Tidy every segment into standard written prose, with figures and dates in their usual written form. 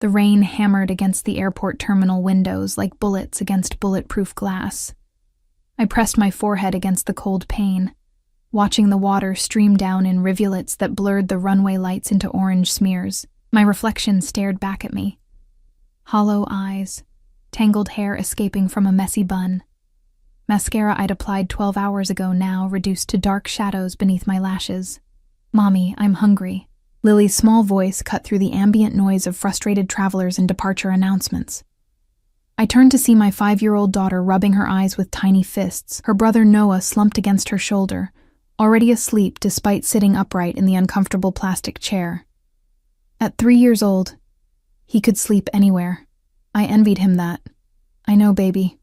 The rain hammered against the airport terminal windows like bullets against bulletproof glass. I pressed my forehead against the cold pane, watching the water stream down in rivulets that blurred the runway lights into orange smears. My reflection stared back at me. Hollow eyes, tangled hair escaping from a messy bun. Mascara I'd applied 12 hours ago now reduced to dark shadows beneath my lashes. "Mommy, I'm hungry." Lily's small voice cut through the ambient noise of frustrated travelers and departure announcements. I turned to see my 5-year-old daughter rubbing her eyes with tiny fists, her brother Noah slumped against her shoulder, already asleep despite sitting upright in the uncomfortable plastic chair. At 3 years old, he could sleep anywhere. I envied him that. "I know, baby.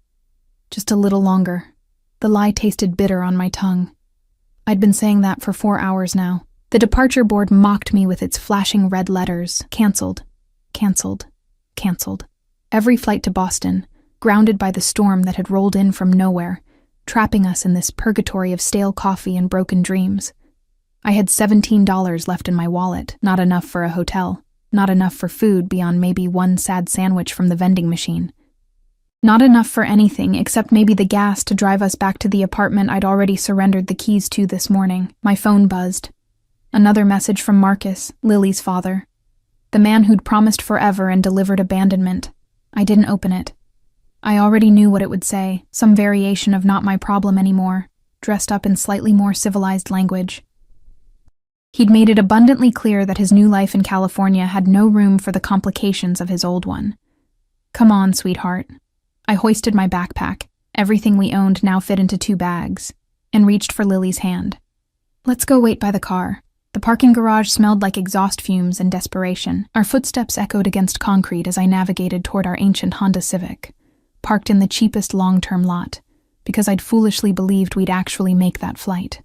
Just a little longer." The lie tasted bitter on my tongue. I'd been saying that for 4 hours now. The departure board mocked me with its flashing red letters. Cancelled. Cancelled. Cancelled. Every flight to Boston, grounded by the storm that had rolled in from nowhere, trapping us in this purgatory of stale coffee and broken dreams. I had $17 left in my wallet, not enough for a hotel, not enough for food beyond maybe one sad sandwich from the vending machine. Not enough for anything except maybe the gas to drive us back to the apartment I'd already surrendered the keys to this morning. My phone buzzed. Another message from Marcus, Lily's father. The man who'd promised forever and delivered abandonment. I didn't open it. I already knew what it would say, some variation of "not my problem anymore," dressed up in slightly more civilized language. He'd made it abundantly clear that his new life in California had no room for the complications of his old one. "Come on, sweetheart." I hoisted my backpack, everything we owned now fit into 2 bags, and reached for Lily's hand. "Let's go wait by the car." The parking garage smelled like exhaust fumes and desperation. Our footsteps echoed against concrete as I navigated toward our ancient Honda Civic, parked in the cheapest long-term lot, because I'd foolishly believed we'd actually make that flight.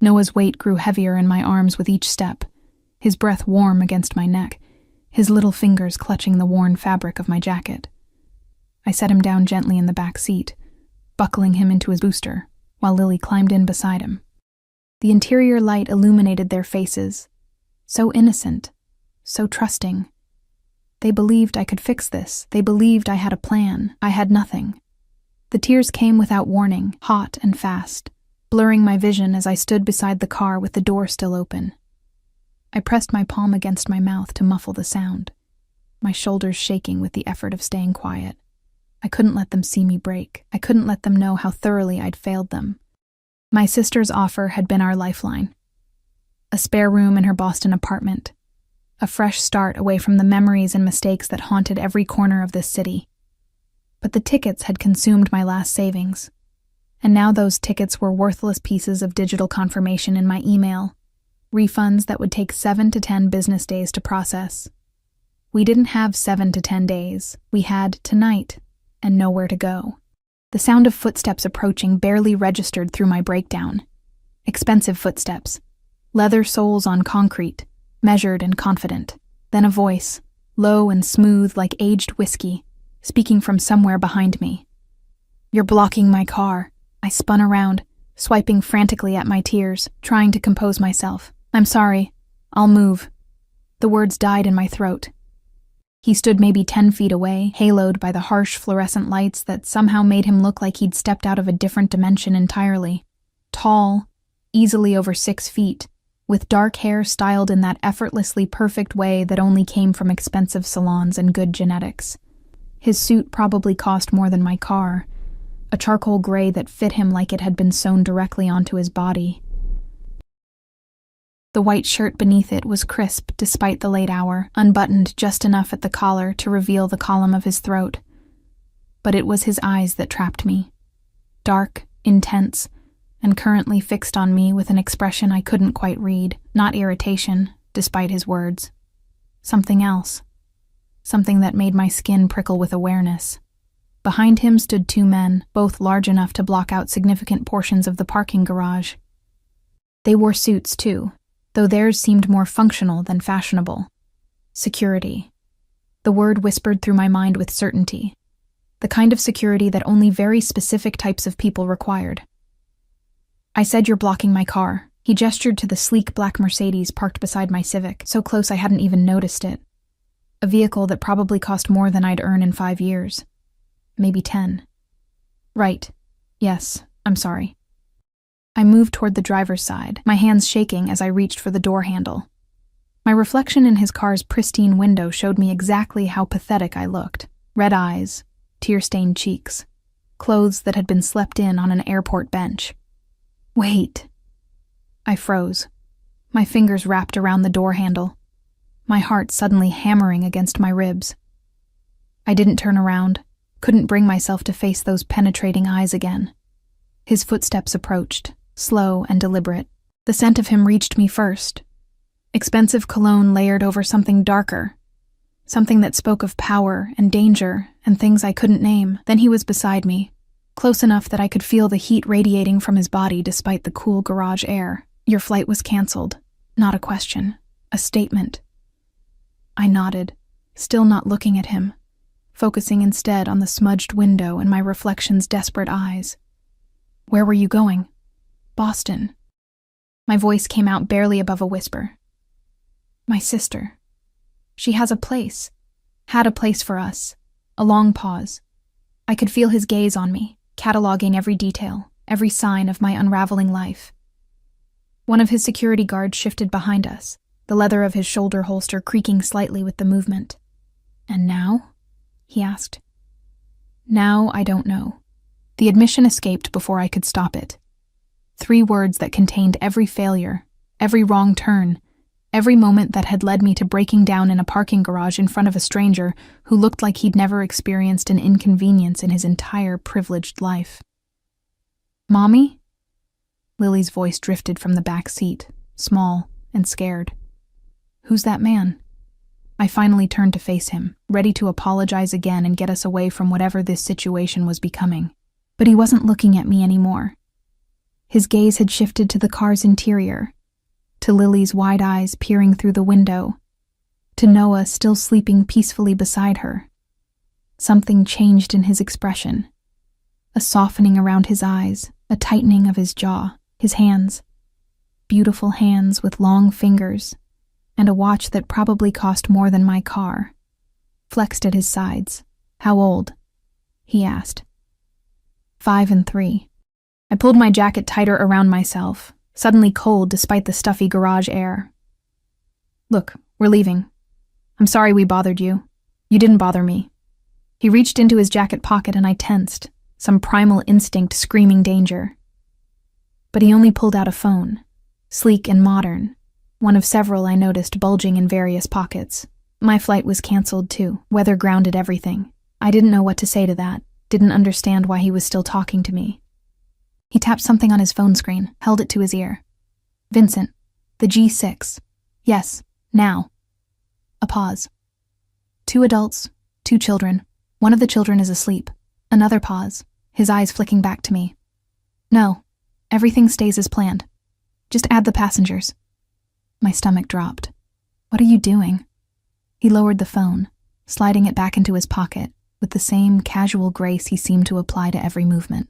Noah's weight grew heavier in my arms with each step, his breath warm against my neck, his little fingers clutching the worn fabric of my jacket. I set him down gently in the back seat, buckling him into his booster, while Lily climbed in beside him. The interior light illuminated their faces, so innocent, so trusting. They believed I could fix this. They believed I had a plan. I had nothing. The tears came without warning, hot and fast, blurring my vision as I stood beside the car with the door still open. I pressed my palm against my mouth to muffle the sound, my shoulders shaking with the effort of staying quiet. I couldn't let them see me break. I couldn't let them know how thoroughly I'd failed them. My sister's offer had been our lifeline. A spare room in her Boston apartment. A fresh start away from the memories and mistakes that haunted every corner of this city. But the tickets had consumed my last savings. And now those tickets were worthless pieces of digital confirmation in my email. Refunds that would take 7 to 10 business days to process. We didn't have 7 to 10 days. We had tonight, and nowhere to go. The sound of footsteps approaching barely registered through my breakdown. Expensive footsteps. Leather soles on concrete, measured and confident. Then a voice, low and smooth like aged whiskey, speaking from somewhere behind me. "You're blocking my car." I spun around, swiping frantically at my tears, trying to compose myself. "I'm sorry. I'll move." The words died in my throat. He stood maybe 10 feet away, haloed by the harsh fluorescent lights that somehow made him look like he'd stepped out of a different dimension entirely. Tall, easily over 6 feet, with dark hair styled in that effortlessly perfect way that only came from expensive salons and good genetics. His suit probably cost more than my car, a charcoal gray that fit him like it had been sewn directly onto his body. The white shirt beneath it was crisp despite the late hour, unbuttoned just enough at the collar to reveal the column of his throat. But it was his eyes that trapped me. Dark, intense, and currently fixed on me with an expression I couldn't quite read, not irritation, despite his words. Something else. Something that made my skin prickle with awareness. Behind him stood 2 men, both large enough to block out significant portions of the parking garage. They wore suits, too, though theirs seemed more functional than fashionable. Security. The word whispered through my mind with certainty. The kind of security that only very specific types of people required. "I said you're blocking my car." He gestured to the sleek black Mercedes parked beside my Civic, so close I hadn't even noticed it. A vehicle that probably cost more than I'd earn in 5 years. Maybe 10. Right. Yes, I'm sorry. I moved toward the driver's side, my hands shaking as I reached for the door handle. My reflection in his car's pristine window showed me exactly how pathetic I looked. Red eyes, tear-stained cheeks, clothes that had been slept in on an airport bench. Wait. I froze, my fingers wrapped around the door handle, my heart suddenly hammering against my ribs. I didn't turn around, couldn't bring myself to face those penetrating eyes again. His footsteps approached, slow and deliberate. The scent of him reached me first. Expensive cologne layered over something darker, something that spoke of power and danger and things I couldn't name. Then he was beside me, close enough that I could feel the heat radiating from his body despite the cool garage air. Your flight was canceled. Not a question, a statement. I nodded, still not looking at him, focusing instead on the smudged window and my reflection's desperate eyes. Where were you going? Boston. My voice came out barely above a whisper. My sister. She has a place. Had a place for us. A long pause. I could feel his gaze on me, cataloging every detail, every sign of my unraveling life. One of his security guards shifted behind us, the leather of his shoulder holster creaking slightly with the movement. And now? He asked. Now I don't know. The admission escaped before I could stop it. 3 words that contained every failure, every wrong turn, every moment that had led me to breaking down in a parking garage in front of a stranger who looked like he'd never experienced an inconvenience in his entire privileged life. Mommy? Lily's voice drifted from the back seat, small and scared. Who's that man? I finally turned to face him, ready to apologize again and get us away from whatever this situation was becoming. But he wasn't looking at me anymore. His gaze had shifted to the car's interior, to Lily's wide eyes peering through the window, to Noah still sleeping peacefully beside her. Something changed in his expression. A softening around his eyes, a tightening of his jaw, his hands. Beautiful hands with long fingers, and a watch that probably cost more than my car, flexed at his sides. How old? He asked. 5 and 3. I pulled my jacket tighter around myself, suddenly cold despite the stuffy garage air. Look, we're leaving. I'm sorry we bothered you. You didn't bother me. He reached into his jacket pocket and I tensed, some primal instinct screaming danger. But he only pulled out a phone, sleek and modern, one of several I noticed bulging in various pockets. My flight was canceled too. Weather grounded everything. I didn't know what to say to that, didn't understand why he was still talking to me. He tapped something on his phone screen, held it to his ear. Vincent, the G6. Yes, now. A pause. 2 adults, 2 children. One of the children is asleep. Another pause, his eyes flicking back to me. No, everything stays as planned. Just add the passengers. My stomach dropped. What are you doing? He lowered the phone, sliding it back into his pocket, with the same casual grace he seemed to apply to every movement.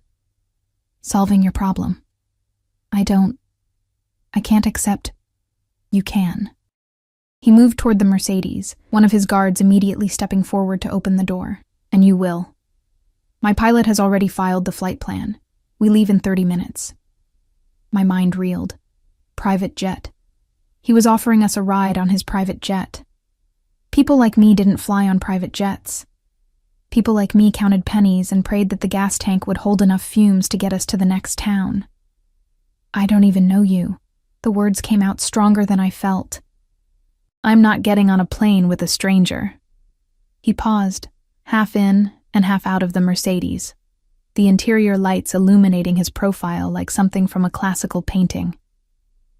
Solving your problem. I can't accept. You can. He moved toward the Mercedes, one of his guards immediately stepping forward to open the door. And you will. My pilot has already filed the flight plan. We leave in 30 minutes. My mind reeled. Private jet. He was offering us a ride on his private jet. People like me didn't fly on private jets. People like me counted pennies and prayed that the gas tank would hold enough fumes to get us to the next town. I don't even know you. The words came out stronger than I felt. I'm not getting on a plane with a stranger. He paused, half in and half out of the Mercedes, the interior lights illuminating his profile like something from a classical painting.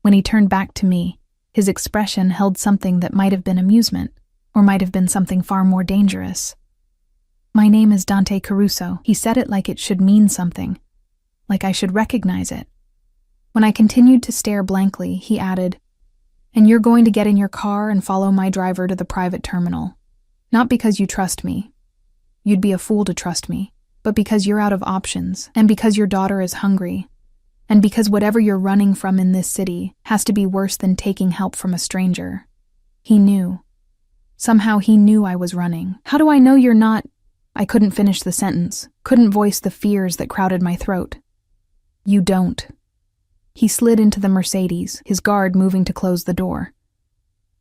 When he turned back to me, his expression held something that might have been amusement, or might have been something far more dangerous. My name is Dante Caruso. He said it like it should mean something, like I should recognize it. When I continued to stare blankly, he added, and you're going to get in your car and follow my driver to the private terminal. Not because you trust me. You'd be a fool to trust me, but because you're out of options, and because your daughter is hungry, and because whatever you're running from in this city has to be worse than taking help from a stranger. He knew. Somehow he knew I was running. How do I know you're not? I couldn't finish the sentence, couldn't voice the fears that crowded my throat. You don't. He slid into the Mercedes, his guard moving to close the door.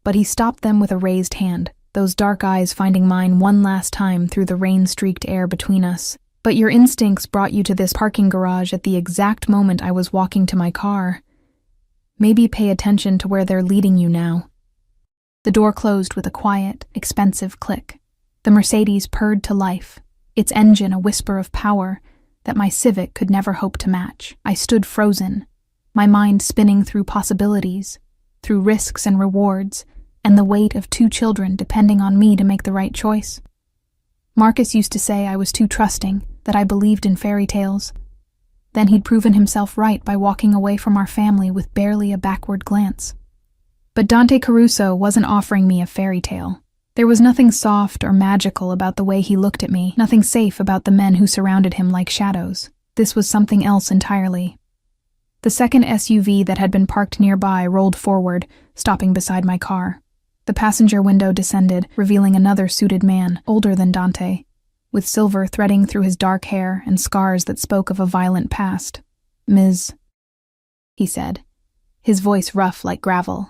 But he stopped them with a raised hand, those dark eyes finding mine one last time through the rain-streaked air between us. But your instincts brought you to this parking garage at the exact moment I was walking to my car. Maybe pay attention to where they're leading you now. The door closed with a quiet, expensive click. The Mercedes purred to life, its engine a whisper of power that my Civic could never hope to match. I stood frozen, my mind spinning through possibilities, through risks and rewards, and the weight of 2 children depending on me to make the right choice. Marcus used to say I was too trusting, that I believed in fairy tales. Then he'd proven himself right by walking away from our family with barely a backward glance. But Dante Caruso wasn't offering me a fairy tale. There was nothing soft or magical about the way he looked at me, nothing safe about the men who surrounded him like shadows. This was something else entirely. The second SUV that had been parked nearby rolled forward, stopping beside my car. The passenger window descended, revealing another suited man, older than Dante, with silver threading through his dark hair and scars that spoke of a violent past. Ms., he said, his voice rough like gravel.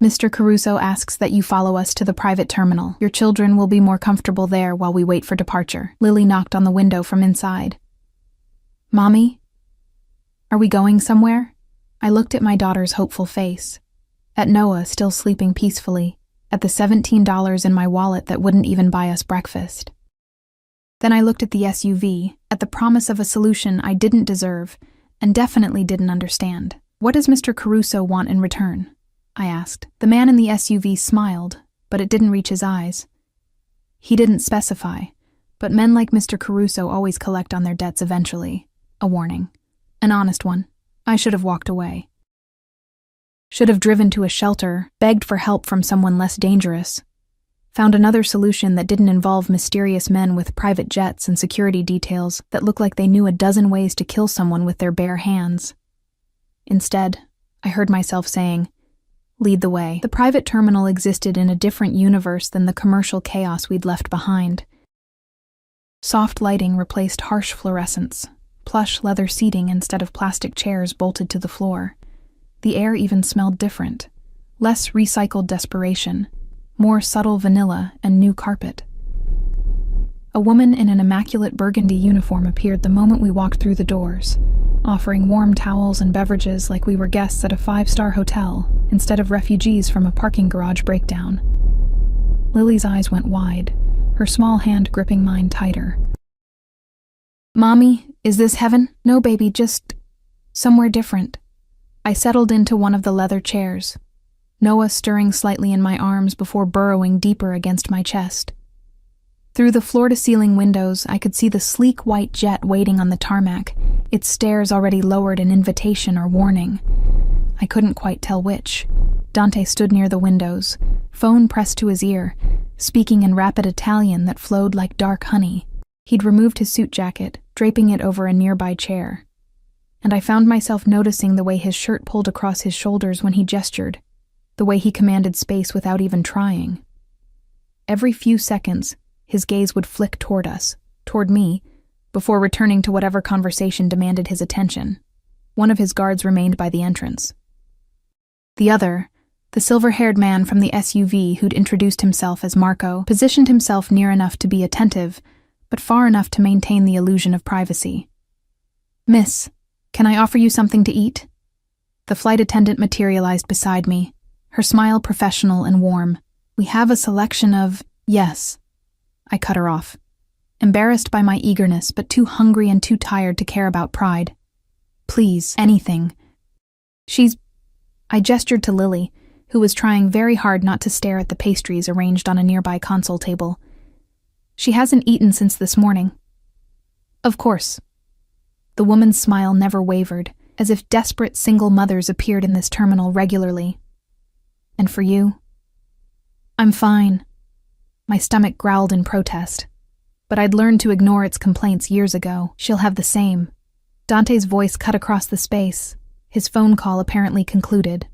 Mr. Caruso asks that you follow us to the private terminal. Your children will be more comfortable there while we wait for departure. Lily knocked on the window from inside. Mommy? Are we going somewhere? I looked at my daughter's hopeful face, at Noah still sleeping peacefully, at the $17 in my wallet that wouldn't even buy us breakfast. Then I looked at the SUV, at the promise of a solution I didn't deserve and definitely didn't understand. What does Mr. Caruso want in return? I asked. The man in the SUV smiled, but it didn't reach his eyes. He didn't specify, but men like Mr. Caruso always collect on their debts eventually. A warning. An honest one. I should have walked away. Should have driven to a shelter, begged for help from someone less dangerous. Found another solution that didn't involve mysterious men with private jets and security details that looked like they knew a dozen ways to kill someone with their bare hands. Instead, I heard myself saying, lead the way. The private terminal existed in a different universe than the commercial chaos we'd left behind. Soft lighting replaced harsh fluorescence, plush leather seating instead of plastic chairs bolted to the floor. The air even smelled different, less recycled desperation, more subtle vanilla and new carpet. A woman in an immaculate burgundy uniform appeared the moment we walked through the doors, offering warm towels and beverages like we were guests at a 5-star hotel instead of refugees from a parking garage breakdown. Lily's eyes went wide, her small hand gripping mine tighter. Mommy, is this heaven? No, baby, just somewhere different. I settled into one of the leather chairs, Noah stirring slightly in my arms before burrowing deeper against my chest. Through the floor-to-ceiling windows, I could see the sleek white jet waiting on the tarmac, its stairs already lowered in invitation or warning. I couldn't quite tell which. Dante stood near the windows, phone pressed to his ear, speaking in rapid Italian that flowed like dark honey. He'd removed his suit jacket, draping it over a nearby chair. And I found myself noticing the way his shirt pulled across his shoulders when he gestured, the way he commanded space without even trying. Every few seconds, his gaze would flick toward us, toward me, before returning to whatever conversation demanded his attention. One of his guards remained by the entrance. The other, the silver-haired man from the SUV who'd introduced himself as Marco, positioned himself near enough to be attentive, but far enough to maintain the illusion of privacy. Miss, can I offer you something to eat? The flight attendant materialized beside me, her smile professional and warm. We have a selection of... Yes. I cut her off, embarrassed by my eagerness but too hungry and too tired to care about pride. Please, anything. I gestured to Lily, who was trying very hard not to stare at the pastries arranged on a nearby console table. She hasn't eaten since this morning. Of course. The woman's smile never wavered, as if desperate single mothers appeared in this terminal regularly. And for you? I'm fine. My stomach growled in protest, but I'd learned to ignore its complaints years ago. She'll have the same. Dante's voice cut across the space, his phone call apparently concluded.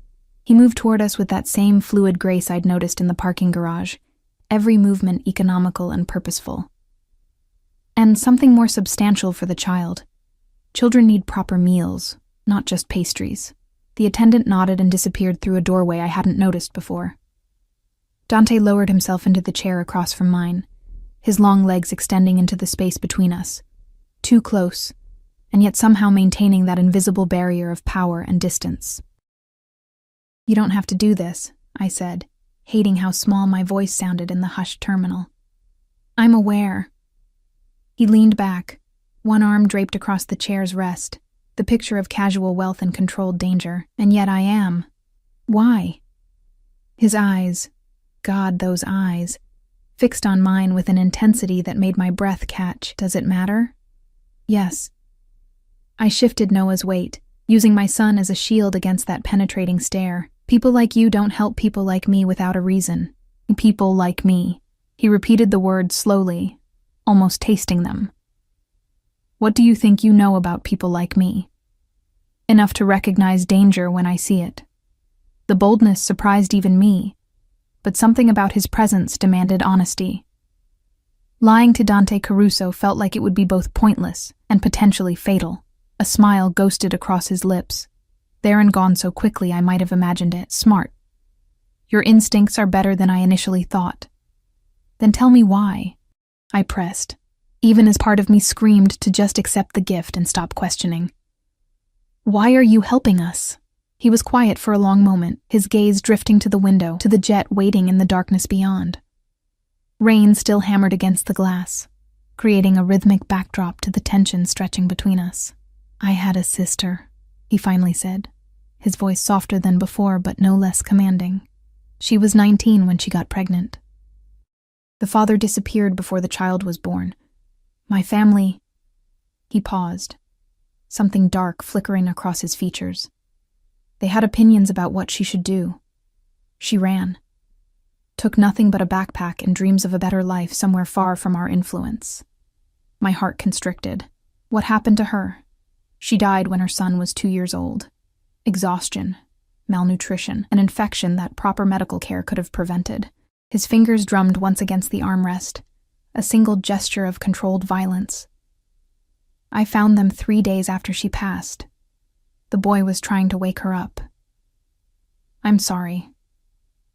He moved toward us with that same fluid grace I'd noticed in the parking garage, every movement economical and purposeful. And something more substantial for the child. Children need proper meals, not just pastries. The attendant nodded and disappeared through a doorway I hadn't noticed before. Dante lowered himself into the chair across from mine, his long legs extending into the space between us. Too close, and yet somehow maintaining that invisible barrier of power and distance. "You don't have to do this," I said, hating how small my voice sounded in the hushed terminal. "I'm aware." He leaned back, one arm draped across the chair's rest, the picture of casual wealth and controlled danger, and yet I am. Why? His eyes, God, those eyes, fixed on mine with an intensity that made my breath catch. Does it matter? Yes. I shifted Noah's weight, using my son as a shield against that penetrating stare. People like you don't help people like me without a reason. People like me. He repeated the words slowly, almost tasting them. What do you think you know about people like me? Enough to recognize danger when I see it. The boldness surprised even me, but something about his presence demanded honesty. Lying to Dante Caruso felt like it would be both pointless and potentially fatal. A smile ghosted across his lips. There and gone so quickly I might have imagined it. Smart. Your instincts are better than I initially thought. Then tell me why. I pressed, even as part of me screamed to just accept the gift and stop questioning. Why are you helping us? He was quiet for a long moment, his gaze drifting to the window, to the jet waiting in the darkness beyond. Rain still hammered against the glass, creating a rhythmic backdrop to the tension stretching between us. I had a sister, he finally said, his voice softer than before but no less commanding. She was 19 when she got pregnant. The father disappeared before the child was born. My family... He paused, something dark flickering across his features. They had opinions about what she should do. She ran. Took nothing but a backpack and dreams of a better life somewhere far from our influence. My heart constricted. What happened to her? She died when her son was 2 years old. Exhaustion, malnutrition, an infection that proper medical care could have prevented. His fingers drummed once against the armrest, a single gesture of controlled violence. I found them 3 days after she passed. The boy was trying to wake her up. I'm sorry.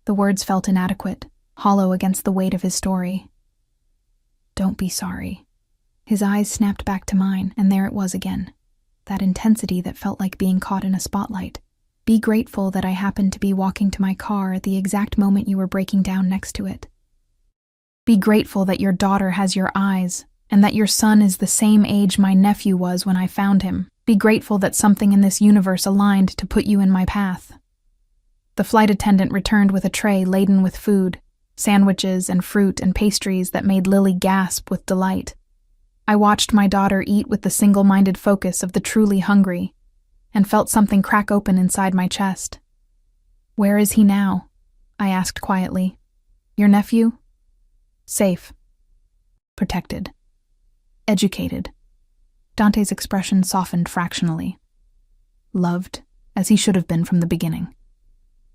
The words felt inadequate, hollow against the weight of his story. Don't be sorry. His eyes snapped back to mine, and there it was again. That intensity that felt like being caught in a spotlight. Be grateful that I happened to be walking to my car at the exact moment you were breaking down next to it. Be grateful that your daughter has your eyes, and that your son is the same age my nephew was when I found him. Be grateful that something in this universe aligned to put you in my path. The flight attendant returned with a tray laden with food, sandwiches and fruit and pastries that made Lily gasp with delight. I watched my daughter eat with the single-minded focus of the truly hungry, and felt something crack open inside my chest. Where is he now? I asked quietly. Your nephew? Safe. Protected. Educated. Dante's expression softened fractionally. Loved, as he should have been from the beginning.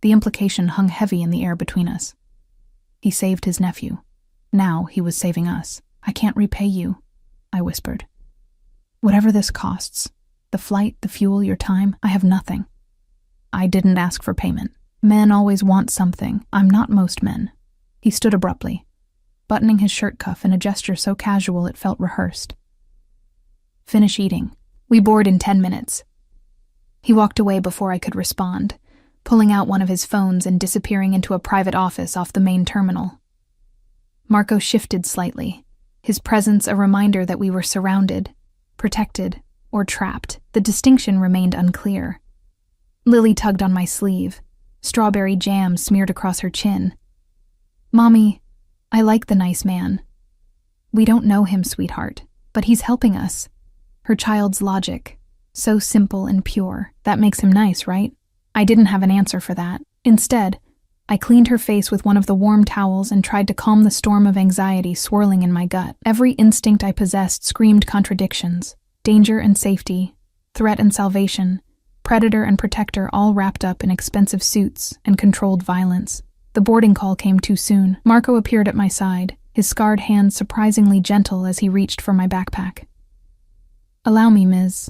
The implication hung heavy in the air between us. He saved his nephew. Now he was saving us. I can't repay you, I whispered. Whatever this costs, the flight, the fuel, your time, I have nothing. I didn't ask for payment. Men always want something. I'm not most men. He stood abruptly, buttoning his shirt cuff in a gesture so casual it felt rehearsed. Finish eating. We board in 10 minutes. He walked away before I could respond, pulling out one of his phones and disappearing into a private office off the main terminal. Marco shifted slightly, his presence a reminder that we were surrounded, protected, or trapped. The distinction remained unclear. Lily tugged on my sleeve, strawberry jam smeared across her chin. Mommy, I like the nice man. We don't know him, sweetheart, but he's helping us. Her child's logic, so simple and pure. That makes him nice, right? I didn't have an answer for that. Instead, I cleaned her face with one of the warm towels and tried to calm the storm of anxiety swirling in my gut. Every instinct I possessed screamed contradictions. Danger and safety, threat and salvation, predator and protector all wrapped up in expensive suits and controlled violence. The boarding call came too soon. Marco appeared at my side, his scarred hand surprisingly gentle as he reached for my backpack. "Allow me, Ms.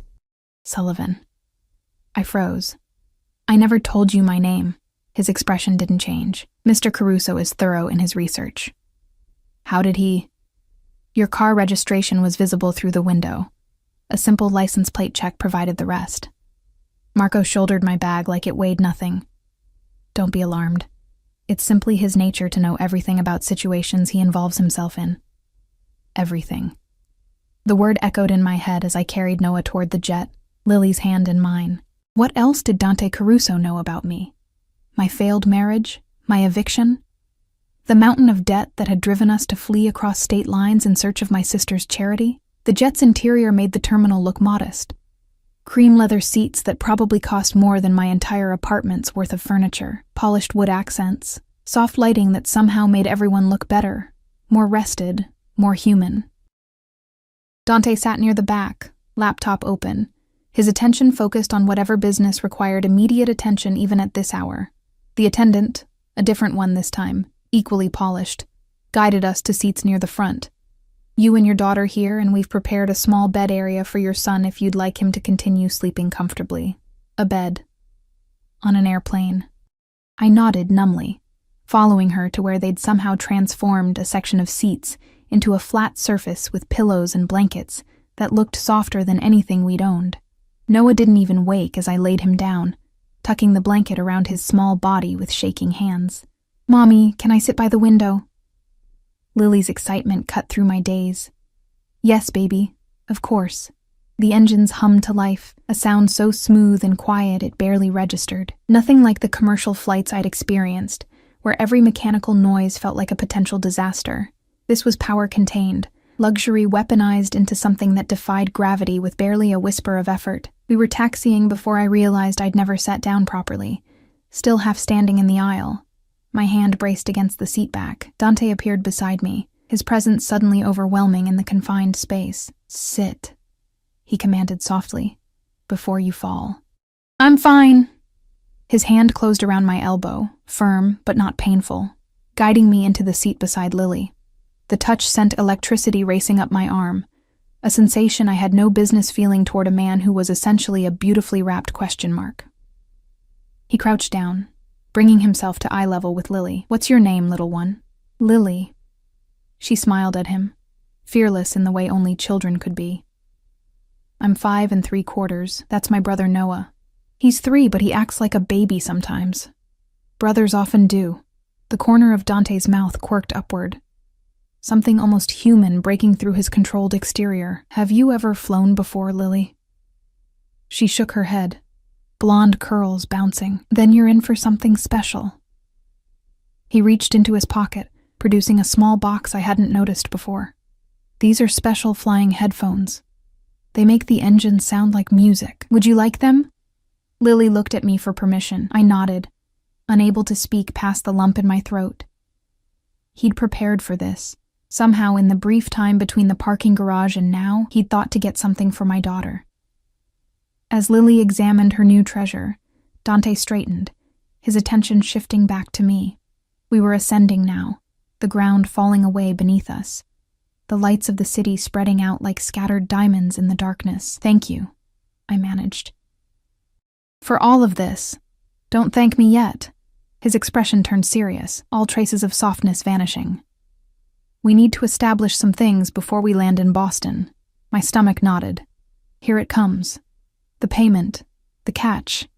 Sullivan." I froze. "I never told you my name." His expression didn't change. "Mr. Caruso is thorough in his research." "How did he—" "Your car registration was visible through the window. A simple license plate check provided the rest." Marco shouldered my bag like it weighed nothing. "Don't be alarmed. It's simply his nature to know everything about situations he involves himself in. Everything." The word echoed in my head as I carried Noah toward the jet, Lily's hand in mine. What else did Dante Caruso know about me? My failed marriage? My eviction? The mountain of debt that had driven us to flee across state lines in search of my sister's charity? The jet's interior made the terminal look modest. Cream leather seats that probably cost more than my entire apartment's worth of furniture, polished wood accents, soft lighting that somehow made everyone look better, more rested, more human. Dante sat near the back, laptop open, his attention focused on whatever business required immediate attention even at this hour. The attendant, a different one this time, equally polished, guided us to seats near the front. "You and your daughter here, and we've prepared a small bed area for your son if you'd like him to continue sleeping comfortably." A bed. On an airplane. I nodded numbly, following her to where they'd somehow transformed a section of seats into a flat surface with pillows and blankets that looked softer than anything we'd owned. Noah didn't even wake as I laid him down, tucking the blanket around his small body with shaking hands. "Mommy, can I sit by the window?" Lily's excitement cut through my daze. "Yes, baby, of course." The engines hummed to life, a sound so smooth and quiet it barely registered. Nothing like the commercial flights I'd experienced, where every mechanical noise felt like a potential disaster. This was power-contained, luxury weaponized into something that defied gravity with barely a whisper of effort. We were taxiing before I realized I'd never sat down properly, still half standing in the aisle. My hand braced against the seat back. Dante appeared beside me, his presence suddenly overwhelming in the confined space. "Sit," he commanded softly, "before you fall." "I'm fine." His hand closed around my elbow, firm but not painful, guiding me into the seat beside Lily. The touch sent electricity racing up my arm, a sensation I had no business feeling toward a man who was essentially a beautifully wrapped question mark. He crouched down, bringing himself to eye level with Lily. "What's your name, little one?" "Lily." She smiled at him, fearless in the way only children could be. "I'm 5 3/4. That's my brother Noah. He's 3, but he acts like a baby sometimes. Brothers often do." The corner of Dante's mouth quirked upward, something almost human breaking through his controlled exterior. "Have you ever flown before, Lily?" She shook her head, blonde curls bouncing. "Then you're in for something special." He reached into his pocket, producing a small box I hadn't noticed before. "These are special flying headphones. They make the engine sound like music. Would you like them?" Lily looked at me for permission. I nodded, unable to speak past the lump in my throat. He'd prepared for this. Somehow, in the brief time between the parking garage and now, he'd thought to get something for my daughter. As Lily examined her new treasure, Dante straightened, his attention shifting back to me. We were ascending now, the ground falling away beneath us, the lights of the city spreading out like scattered diamonds in the darkness. "Thank you," I managed. "For all of this. Don't thank me yet." His expression turned serious, all traces of softness vanishing. "We need to establish some things before we land in Boston." My stomach nodded. "Here it comes. The payment, the catch,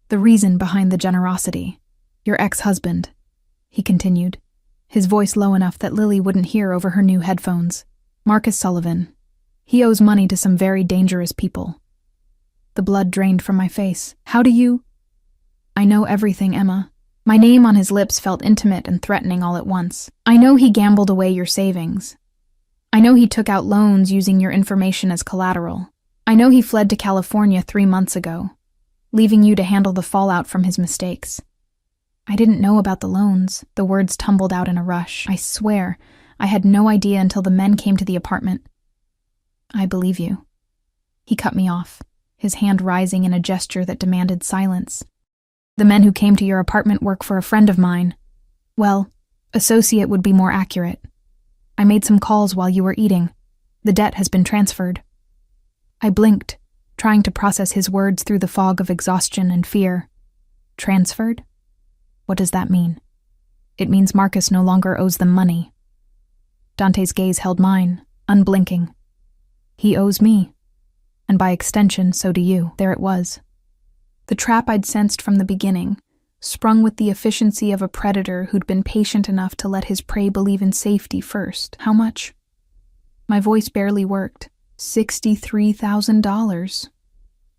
the reason behind the generosity. Your ex-husband," he continued, his voice low enough that Lily wouldn't hear over her new headphones. "Marcus Sullivan. He owes money to some very dangerous people." The blood drained from my face. "How do you—" "I know everything, Emma." My name on his lips felt intimate and threatening all at once. "I know he gambled away your savings. I know he took out loans using your information as collateral. I know he fled to California 3 months ago, leaving you to handle the fallout from his mistakes." I didn't know about the loans. The words tumbled out in a rush. I swear, I had no idea until the men came to the apartment. "I believe you." He cut me off, his hand rising in a gesture that demanded silence. "The men who came to your apartment work for a friend of mine." Well, associate would be more accurate. I made some calls while you were eating. The debt has been transferred. I blinked, trying to process his words through the fog of exhaustion and fear. Transferred? What does that mean? It means Marcus no longer owes them money. Dante's gaze held mine, unblinking. He owes me. And by extension, so do you. There it was. The trap I'd sensed from the beginning, sprung with the efficiency of a predator who'd been patient enough to let his prey believe in safety first. How much? My voice barely worked. $63,000.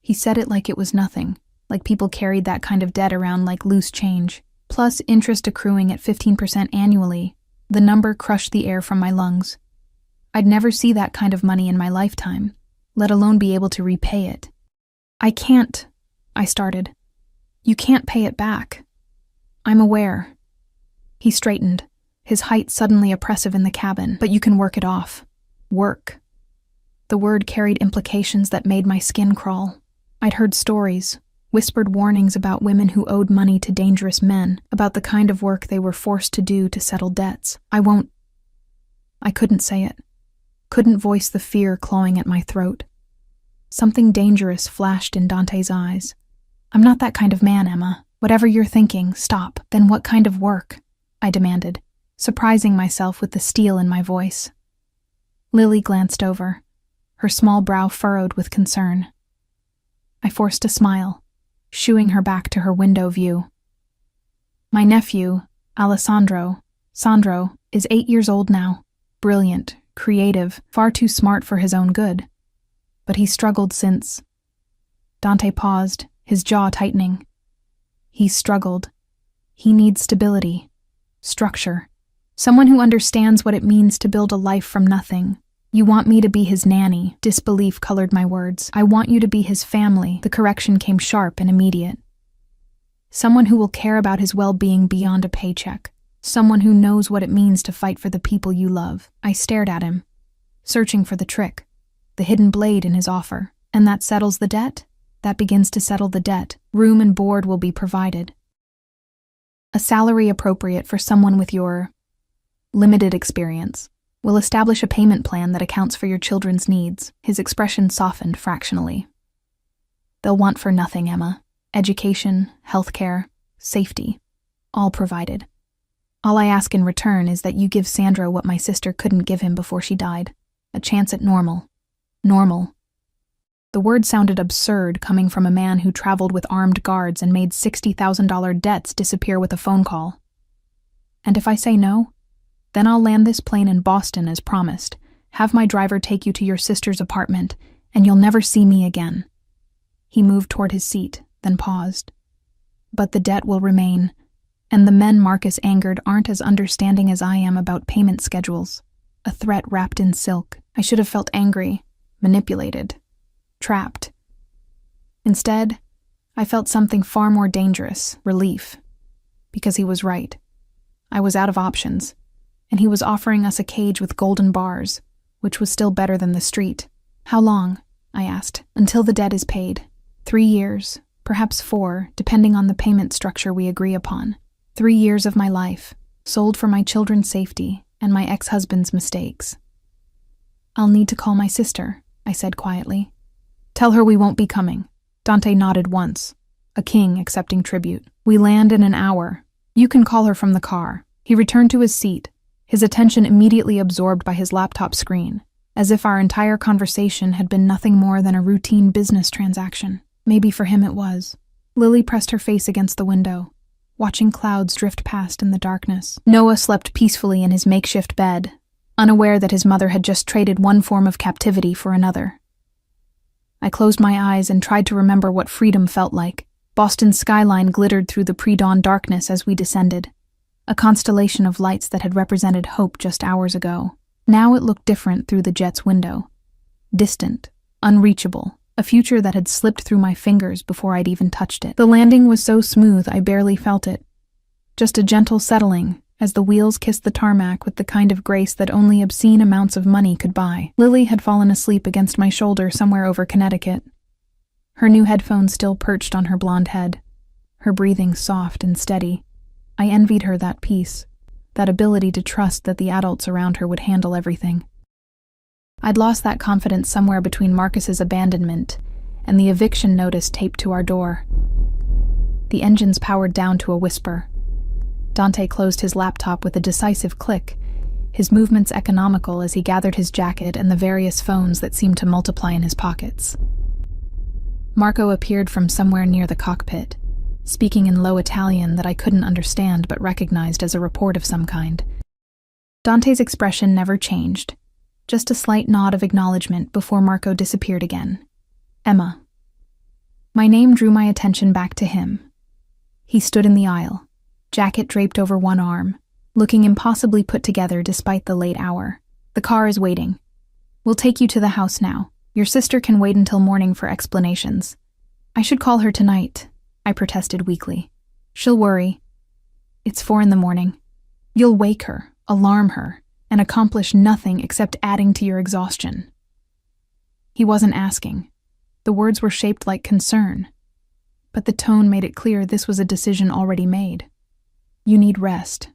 He said it like it was nothing, like people carried that kind of debt around like loose change. Plus interest accruing at 15% annually. The number crushed the air from my lungs. I'd never see that kind of money in my lifetime, let alone be able to repay it. I can't, I started. You can't pay it back. I'm aware. He straightened, his height suddenly oppressive in the cabin. But you can work it off. Work. The word carried implications that made my skin crawl. I'd heard stories, whispered warnings about women who owed money to dangerous men, about the kind of work they were forced to do to settle debts. I couldn't say it. Couldn't voice the fear clawing at my throat. Something dangerous flashed in Dante's eyes. I'm not that kind of man, Emma. Whatever you're thinking, stop. Then what kind of work? I demanded, surprising myself with the steel in my voice. Lily glanced over, her small brow furrowed with concern. I forced a smile, shooing her back to her window view. My nephew, Sandro, is 8 years old now. Brilliant, creative, far too smart for his own good. But he struggled since. Dante paused, his jaw tightening. He's struggled. He needs stability, structure, someone who understands what it means to build a life from nothing. You want me to be his nanny, disbelief colored my words. I want you to be his family. The correction came sharp and immediate. Someone who will care about his well-being beyond a paycheck. Someone who knows what it means to fight for the people you love. I stared at him, searching for the trick, the hidden blade in his offer. And that settles the debt? That begins to settle the debt. Room and board will be provided. A salary appropriate for someone with your limited experience. We'll establish a payment plan that accounts for your children's needs. His expression softened fractionally. They'll want for nothing, Emma. Education, healthcare, safety, all provided. All I ask in return is that you give Sandro what my sister couldn't give him before she died. A chance at normal. Normal. The word sounded absurd coming from a man who traveled with armed guards and made $60,000 debts disappear with a phone call. And if I say no, then I'll land this plane in Boston as promised, have my driver take you to your sister's apartment, and you'll never see me again. He moved toward his seat, then paused. But the debt will remain, and the men Marcus angered aren't as understanding as I am about payment schedules. A threat wrapped in silk. I should have felt angry, manipulated, trapped. Instead, I felt something far more dangerous, relief. Because he was right. I was out of options, and he was offering us a cage with golden bars, which was still better than the street. How long? I asked. Until the debt is paid. 3 years, perhaps 4, depending on the payment structure we agree upon. 3 years of my life, sold for my children's safety and my ex-husband's mistakes. I'll need to call my sister, I said quietly. Tell her we won't be coming. Dante nodded once, a king accepting tribute. We land in an hour. You can call her from the car. He returned to his seat, his attention immediately absorbed by his laptop screen, as if our entire conversation had been nothing more than a routine business transaction. Maybe for him it was. Lily pressed her face against the window, watching clouds drift past in the darkness. Noah slept peacefully in his makeshift bed, unaware that his mother had just traded one form of captivity for another. I closed my eyes and tried to remember what freedom felt like. Boston's skyline glittered through the pre-dawn darkness as we descended, a constellation of lights that had represented hope just hours ago. Now it looked different through the jet's window. Distant, unreachable, a future that had slipped through my fingers before I'd even touched it. The landing was so smooth I barely felt it. Just a gentle settling, as the wheels kissed the tarmac with the kind of grace that only obscene amounts of money could buy. Lily had fallen asleep against my shoulder somewhere over Connecticut, her new headphones still perched on her blonde head, her breathing soft and steady. I envied her that peace. that ability to trust that the adults around her would handle everything. I'd lost that confidence somewhere between Marcus's abandonment and the eviction notice taped to our door. The engines powered down to a whisper. Dante closed his laptop with a decisive click, his movements economical as he gathered his jacket and the various phones that seemed to multiply in his pockets. Marco appeared from somewhere near the cockpit, speaking in low Italian that I couldn't understand but recognized as a report of some kind. Dante's expression never changed, just a slight nod of acknowledgement before Marco disappeared again. Emma. My name drew my attention back to him. He stood in the aisle, jacket draped over one arm, looking impossibly put together despite the late hour. The car is waiting. We'll take you to the house now. Your sister can wait until morning for explanations. I should call her tonight, I protested weakly. She'll worry. It's 4 a.m. You'll wake her, alarm her, and accomplish nothing except adding to your exhaustion. He wasn't asking. The words were shaped like concern, but the tone made it clear this was a decision already made. You need rest.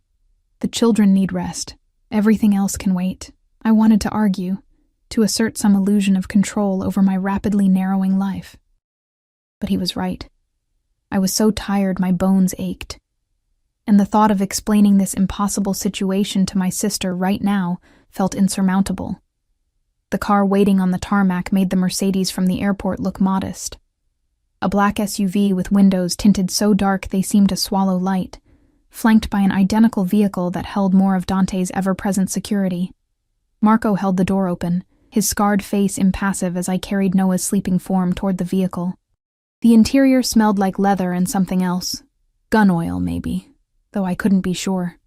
The children need rest. Everything else can wait. I wanted to argue, to assert some illusion of control over my rapidly narrowing life. But he was right. I was so tired my bones ached. And the thought of explaining this impossible situation to my sister right now felt insurmountable. The car waiting on the tarmac made the Mercedes from the airport look modest. A black SUV with windows tinted so dark they seemed to swallow light, flanked by an identical vehicle that held more of Dante's ever-present security. Marco held the door open, his scarred face impassive as I carried Noah's sleeping form toward the vehicle. The interior smelled like leather and something else. Gun oil, maybe, though I couldn't be sure.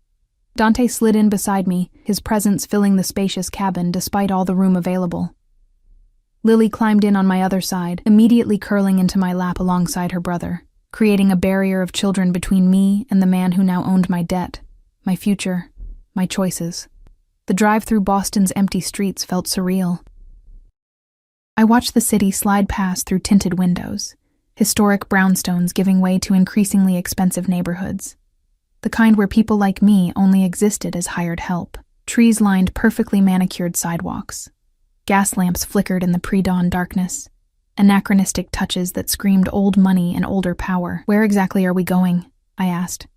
Dante slid in beside me, his presence filling the spacious cabin despite all the room available. Lily climbed in on my other side, immediately curling into my lap alongside her brother, creating a barrier of children between me and the man who now owned my debt, my future, my choices. The drive through Boston's empty streets felt surreal. I watched the city slide past through tinted windows, historic brownstones giving way to increasingly expensive neighborhoods. The kind where people like me only existed as hired help. Trees lined perfectly manicured sidewalks. Gas lamps flickered in the pre-dawn darkness. Anachronistic touches that screamed old money and older power. Where exactly are we going? I asked,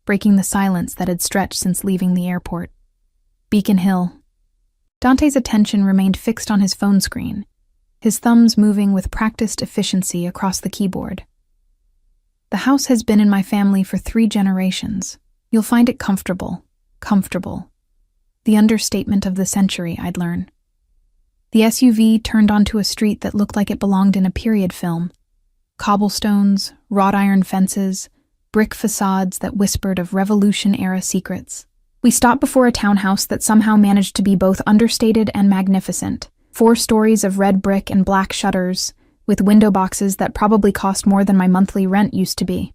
breaking the silence that had stretched since leaving the airport. Beacon Hill. Dante's attention remained fixed on his phone screen, his thumbs moving with practiced efficiency across the keyboard. The house has been in my family for 3 generations. You'll find it comfortable. Comfortable. The understatement of the century, I'd learn. The SUV turned onto a street that looked like it belonged in a period film. Cobblestones, wrought iron fences, brick facades that whispered of Revolution-era secrets. We stopped before a townhouse that somehow managed to be both understated and magnificent. 4 stories of red brick and black shutters, with window boxes that probably cost more than my monthly rent used to be.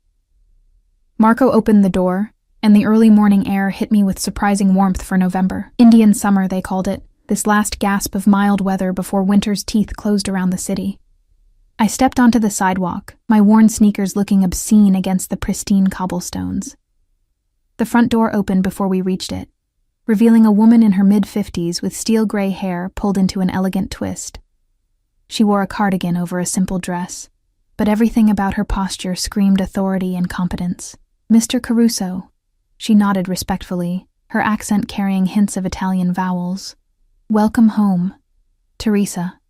Marco opened the door, and the early morning air hit me with surprising warmth for November. Indian summer, they called it, this last gasp of mild weather before winter's teeth closed around the city. I stepped onto the sidewalk, my worn sneakers looking obscene against the pristine cobblestones. The front door opened before we reached it, revealing a woman in her mid-50s with steel-gray hair pulled into an elegant twist. She wore a cardigan over a simple dress, but everything about her posture screamed authority and competence. Mr. Caruso. She nodded respectfully, her accent carrying hints of Italian vowels. Welcome home, Teresa.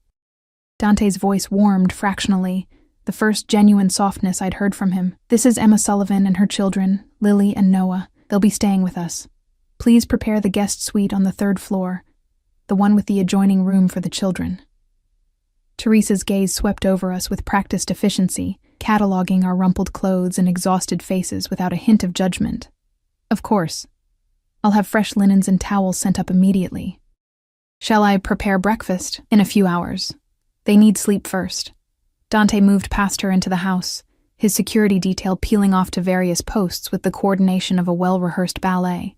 Dante's voice warmed fractionally, the first genuine softness I'd heard from him. This is Emma Sullivan and her children, Lily and Noah. They'll be staying with us. Please prepare the guest suite on the 3rd floor, the one with the adjoining room for the children. Teresa's gaze swept over us with practiced efficiency, cataloging our rumpled clothes and exhausted faces without a hint of judgment. Of course. I'll have fresh linens and towels sent up immediately. Shall I prepare breakfast? In a few hours. They need sleep first. Dante moved past her into the house, his security detail peeling off to various posts with the coordination of a well-rehearsed ballet.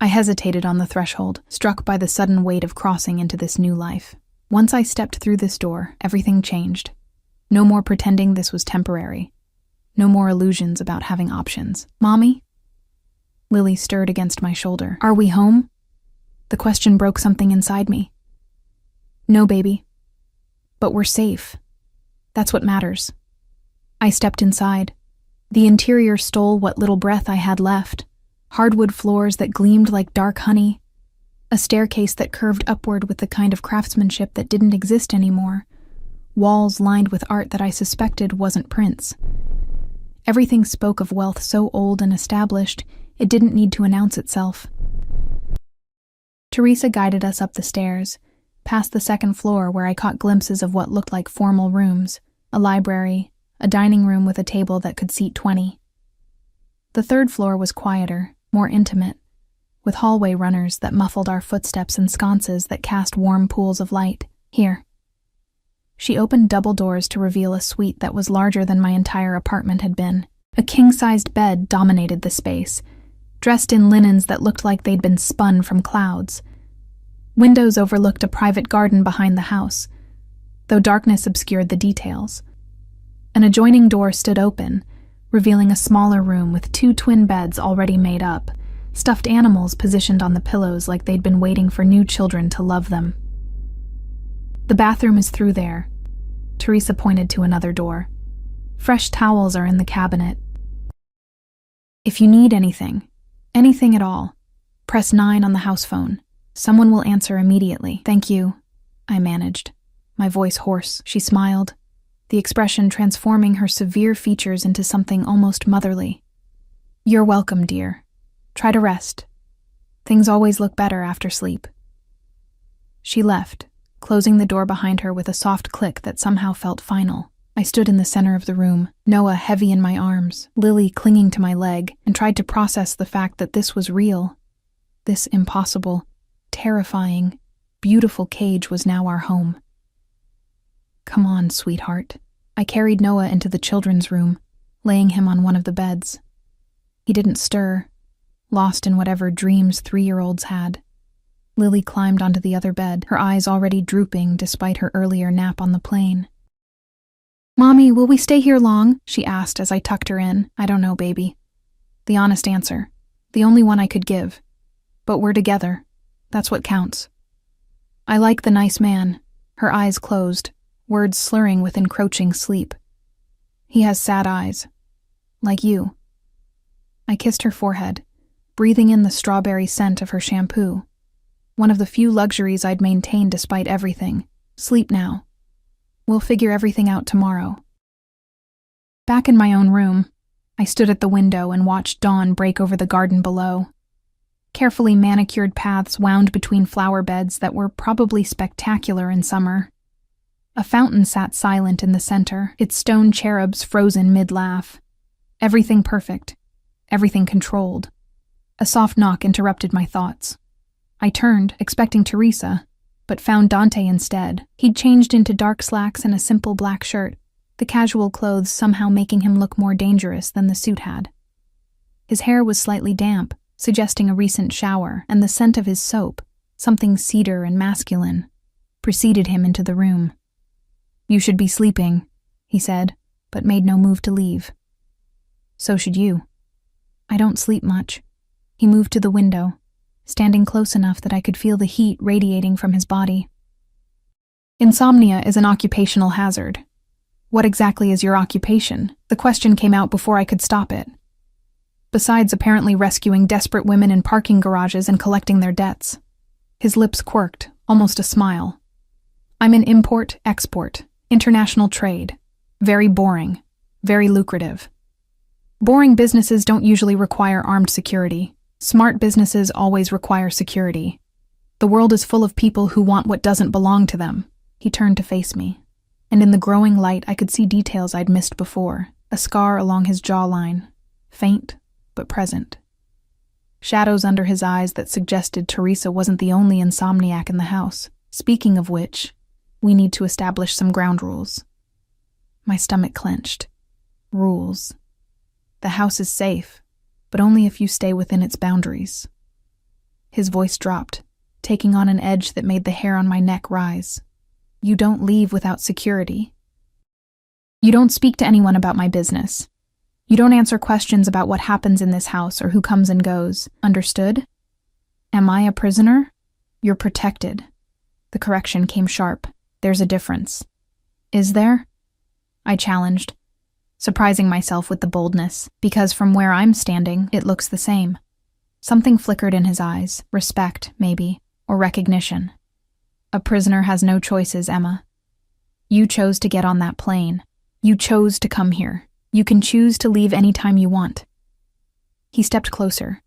I hesitated on the threshold, struck by the sudden weight of crossing into this new life. Once I stepped through this door, everything changed. No more pretending this was temporary. No more illusions about having options. Mommy? Lily stirred against my shoulder. Are we home? The question broke something inside me. No, baby. But we're safe. That's what matters. I stepped inside. The interior stole what little breath I had left. Hardwood floors that gleamed like dark honey. A staircase that curved upward with the kind of craftsmanship that didn't exist anymore. Walls lined with art that I suspected wasn't prints. Everything spoke of wealth so old and established, it didn't need to announce itself. Teresa guided us up the stairs, past the second floor where I caught glimpses of what looked like formal rooms, a library, a dining room with a table that could seat 20. The third floor was quieter, more intimate, with hallway runners that muffled our footsteps and sconces that cast warm pools of light. Here. She opened double doors to reveal a suite that was larger than my entire apartment had been. A king-sized bed dominated the space, dressed in linens that looked like they'd been spun from clouds. Windows overlooked a private garden behind the house, though darkness obscured the details. An adjoining door stood open, revealing a smaller room with 2 twin beds already made up, stuffed animals positioned on the pillows like they'd been waiting for new children to love them. The bathroom is through there. Teresa pointed to another door. Fresh towels are in the cabinet. If you need anything at all, press 9 on the house phone. Someone will answer immediately. Thank you, I managed, my voice hoarse. She smiled, the expression transforming her severe features into something almost motherly. You're welcome, dear. Try to rest. Things always look better after sleep. She left, closing the door behind her with a soft click that somehow felt final. I stood in the center of the room, Noah heavy in my arms, Lily clinging to my leg, and tried to process the fact that this was real. This impossible, terrifying, beautiful cage was now our home. Come on, sweetheart. I carried Noah into the children's room, laying him on one of the beds. He didn't stir, lost in whatever dreams 3-year-olds had. Lily climbed onto the other bed, her eyes already drooping despite her earlier nap on the plane. Mommy, will we stay here long? She asked as I tucked her in. I don't know, baby. The honest answer. The only one I could give. But we're together. That's what counts. I like the nice man. Her eyes closed, words slurring with encroaching sleep. He has sad eyes. Like you. I kissed her forehead, breathing in the strawberry scent of her shampoo. One of the few luxuries I'd maintained despite everything. Sleep now. We'll figure everything out tomorrow. Back in my own room, I stood at the window and watched dawn break over the garden below. Carefully manicured paths wound between flower beds that were probably spectacular in summer. A fountain sat silent in the center, its stone cherubs frozen mid-laugh. Everything perfect. Everything controlled. A soft knock interrupted my thoughts. I turned, expecting Teresa, but found Dante instead. He'd changed into dark slacks and a simple black shirt, the casual clothes somehow making him look more dangerous than the suit had. His hair was slightly damp, suggesting a recent shower, and the scent of his soap, something cedar and masculine, preceded him into the room. You should be sleeping, he said, but made no move to leave. So should you. I don't sleep much. He moved to the window, standing close enough that I could feel the heat radiating from his body. Insomnia is an occupational hazard. What exactly is your occupation? The question came out before I could stop it. Besides apparently rescuing desperate women in parking garages and collecting their debts. His lips quirked, almost a smile. I'm in import-export, international trade. Very boring, very lucrative. Boring businesses don't usually require armed security. Smart businesses always require security. The world is full of people who want what doesn't belong to them. He turned to face me, and in the growing light I could see details I'd missed before, a scar along his jawline, faint but present. Shadows under his eyes that suggested Teresa wasn't the only insomniac in the house. Speaking of which, we need to establish some ground rules. My stomach clenched. Rules. The house is safe, but only if you stay within its boundaries. His voice dropped, taking on an edge that made the hair on my neck rise. You don't leave without security. You don't speak to anyone about my business. You don't answer questions about what happens in this house or who comes and goes. Understood? Am I a prisoner? You're protected. The correction came sharp. There's a difference. Is there? I challenged, surprising myself with the boldness, because from where I'm standing, it looks the same. Something flickered in his eyes, respect, maybe, or recognition. A prisoner has no choices, Emma. You chose to get on that plane. You chose to come here. You can choose to leave any time you want. He stepped closer,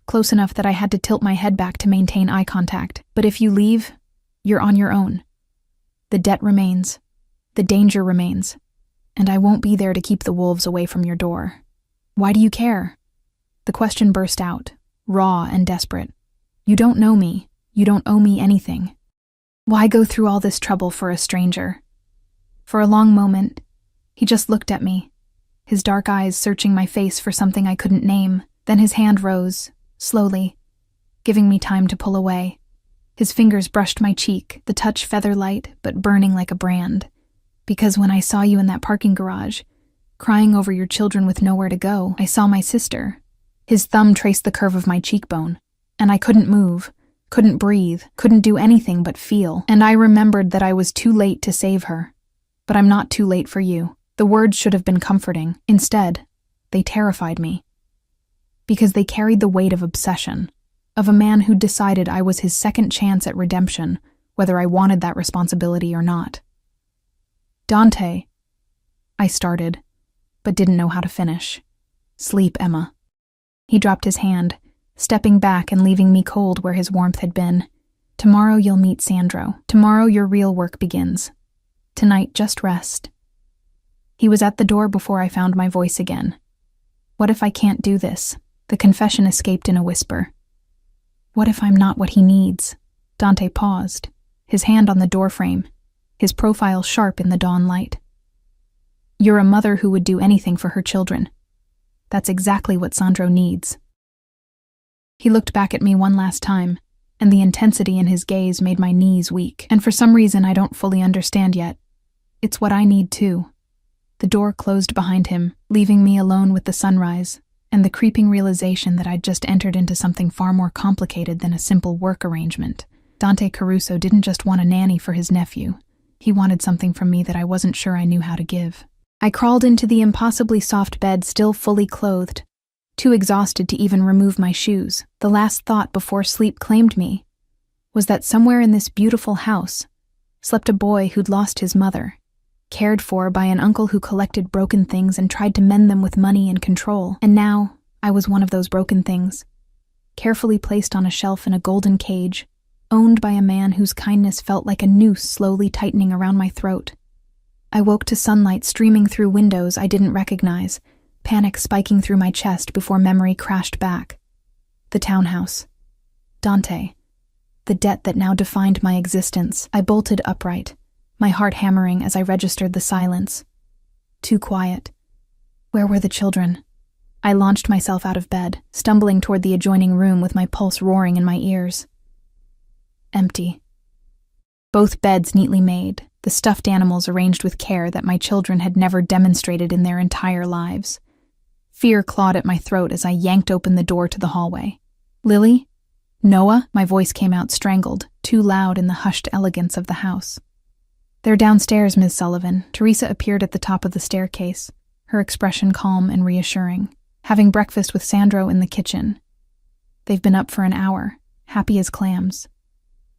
close enough that I had to tilt my head back to maintain eye contact. But if you leave, you're on your own. The debt remains. The danger remains. And I won't be there to keep the wolves away from your door. Why do you care? The question burst out, raw and desperate. You don't know me. You don't owe me anything. Why go through all this trouble for a stranger? For a long moment, he just looked at me, his dark eyes searching my face for something I couldn't name. Then his hand rose, slowly, giving me time to pull away. His fingers brushed my cheek, the touch feather-light but burning like a brand. Because when I saw you in that parking garage, crying over your children with nowhere to go, I saw my sister. His thumb traced the curve of my cheekbone, and I couldn't move, couldn't breathe, couldn't do anything but feel. And I remembered that I was too late to save her. But I'm not too late for you. The words should have been comforting. Instead, they terrified me. Because they carried the weight of obsession, of a man who'd decided I was his second chance at redemption, whether I wanted that responsibility or not. Dante, I started, but didn't know how to finish. Sleep, Emma. He dropped his hand, stepping back and leaving me cold where his warmth had been. Tomorrow you'll meet Sandro. Tomorrow your real work begins. Tonight, just rest. He was at the door before I found my voice again. What if I can't do this? The confession escaped in a whisper. What if I'm not what he needs? Dante paused, his hand on the doorframe, his profile sharp in the dawn light. You're a mother who would do anything for her children. That's exactly what Sandro needs. He looked back at me one last time, and the intensity in his gaze made my knees weak. And for some reason I don't fully understand yet, it's what I need too. The door closed behind him, leaving me alone with the sunrise, and the creeping realization that I'd just entered into something far more complicated than a simple work arrangement. Dante Caruso didn't just want a nanny for his nephew. He wanted something from me that I wasn't sure I knew how to give. I crawled into the impossibly soft bed, still fully clothed, too exhausted to even remove my shoes. The last thought before sleep claimed me was that somewhere in this beautiful house slept a boy who'd lost his mother, cared for by an uncle who collected broken things and tried to mend them with money and control. And now, I was one of those broken things, carefully placed on a shelf in a golden cage, owned by a man whose kindness felt like a noose slowly tightening around my throat. I woke to sunlight streaming through windows I didn't recognize, panic spiking through my chest before memory crashed back. The townhouse. Dante. The debt that now defined my existence. I bolted upright, my heart hammering as I registered the silence. Too quiet. Where were the children? I launched myself out of bed, stumbling toward the adjoining room with my pulse roaring in my ears. Empty. Both beds neatly made, the stuffed animals arranged with care that my children had never demonstrated in their entire lives. Fear clawed at my throat as I yanked open the door to the hallway. Lily? Noah? My voice came out strangled, too loud in the hushed elegance of the house. They're downstairs, Ms. Sullivan. Teresa appeared at the top of the staircase, her expression calm and reassuring, having breakfast with Sandro in the kitchen. They've been up for an hour, happy as clams.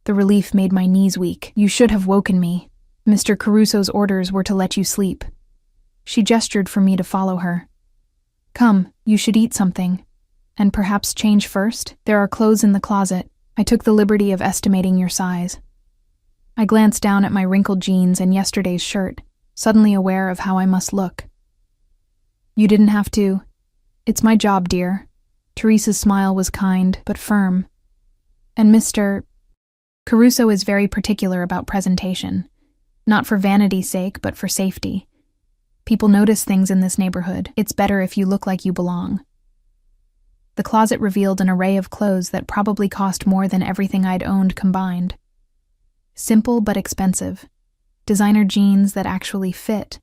The relief made my knees weak. You should have woken me. Mr. Caruso's orders were to let you sleep. She gestured for me to follow her. Come, you should eat something. And perhaps change first? There are clothes in the closet. I took the liberty of estimating your size. I glanced down at my wrinkled jeans and yesterday's shirt, suddenly aware of how I must look. You didn't have to. It's my job, dear. Teresa's smile was kind, but firm. And Mr. Caruso is very particular about presentation. Not for vanity's sake, but for safety. People notice things in this neighborhood. It's better if you look like you belong. The closet revealed an array of clothes that probably cost more than everything I'd owned combined. Simple but expensive. Designer jeans that actually fit.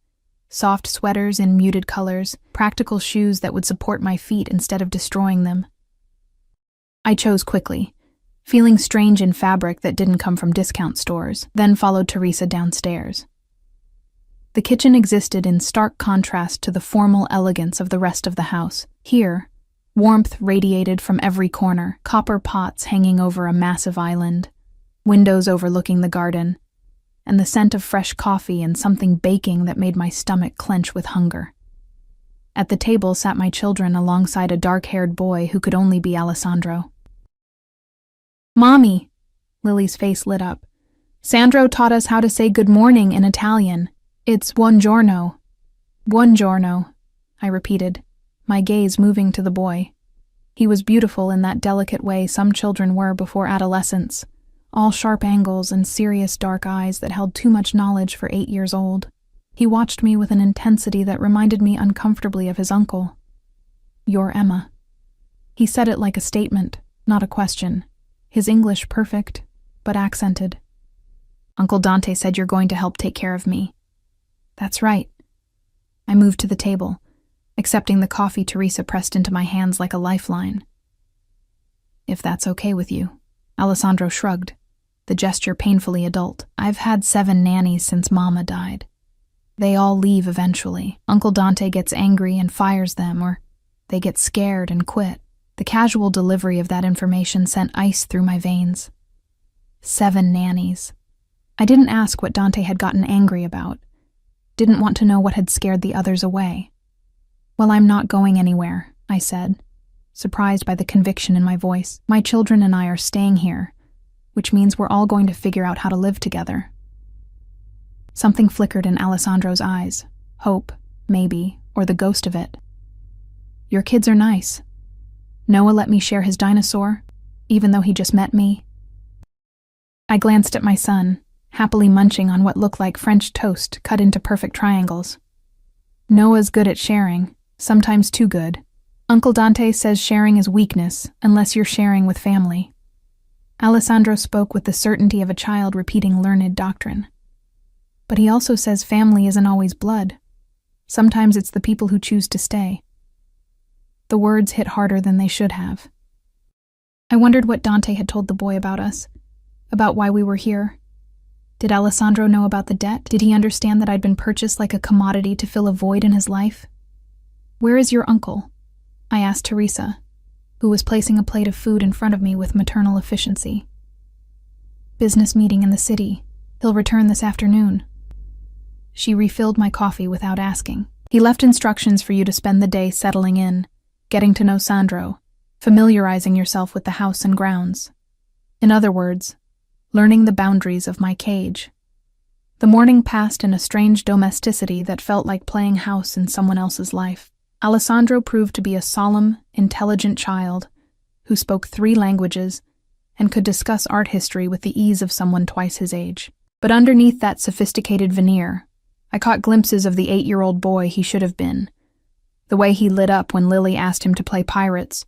Soft sweaters in muted colors, practical shoes that would support my feet instead of destroying them. I chose quickly, feeling strange in fabric that didn't come from discount stores, then followed Teresa downstairs. The kitchen existed in stark contrast to the formal elegance of the rest of the house. Here, warmth radiated from every corner, copper pots hanging over a massive island, windows overlooking the garden, and the scent of fresh coffee and something baking that made my stomach clench with hunger. At the table sat my children alongside a dark-haired boy who could only be Alessandro. "Mommy," Lily's face lit up. "Sandro taught us how to say good morning in Italian. It's buongiorno." "Buongiorno," I repeated, my gaze moving to the boy. He was beautiful in that delicate way some children were before adolescence, all sharp angles and serious dark eyes that held too much knowledge for 8 years old. He watched me with an intensity that reminded me uncomfortably of his uncle. "You're Emma." He said it like a statement, not a question, his English perfect, but accented. "Uncle Dante said you're going to help take care of me." "That's right." I moved to the table, accepting the coffee Teresa pressed into my hands like a lifeline. "If that's okay with you." Alessandro shrugged, the gesture painfully adult. "I've had 7 nannies since Mama died. They all leave eventually. Uncle Dante gets angry and fires them, or they get scared and quit." The casual delivery of that information sent ice through my veins. 7 nannies. I didn't ask what Dante had gotten angry about. Didn't want to know what had scared the others away. "Well, I'm not going anywhere," I said, surprised by the conviction in my voice. "My children and I are staying here, which means we're all going to figure out how to live together." Something flickered in Alessandro's eyes. Hope, maybe, or the ghost of it. "Your kids are nice. Noah let me share his dinosaur, even though he just met me." I glanced at my son, happily munching on what looked like French toast cut into perfect triangles. "Noah's good at sharing, sometimes too good. Uncle Dante says sharing is weakness unless you're sharing with family." Alessandro spoke with the certainty of a child repeating learned doctrine. "But he also says family isn't always blood. Sometimes it's the people who choose to stay." The words hit harder than they should have. I wondered what Dante had told the boy about us, about why we were here. Did Alessandro know about the debt? Did he understand that I'd been purchased like a commodity to fill a void in his life? "Where is your uncle?" I asked Teresa, who was placing a plate of food in front of me with maternal efficiency. "Business meeting in the city. He'll return this afternoon." She refilled my coffee without asking. "He left instructions for you to spend the day settling in, getting to know Sandro, familiarizing yourself with the house and grounds. In other words, learning the boundaries of my cage." The morning passed in a strange domesticity that felt like playing house in someone else's life. Alessandro proved to be a solemn, intelligent child who spoke 3 languages and could discuss art history with the ease of someone twice his age. But underneath that sophisticated veneer, I caught glimpses of the 8-year-old boy he should have been. The way he lit up when Lily asked him to play pirates.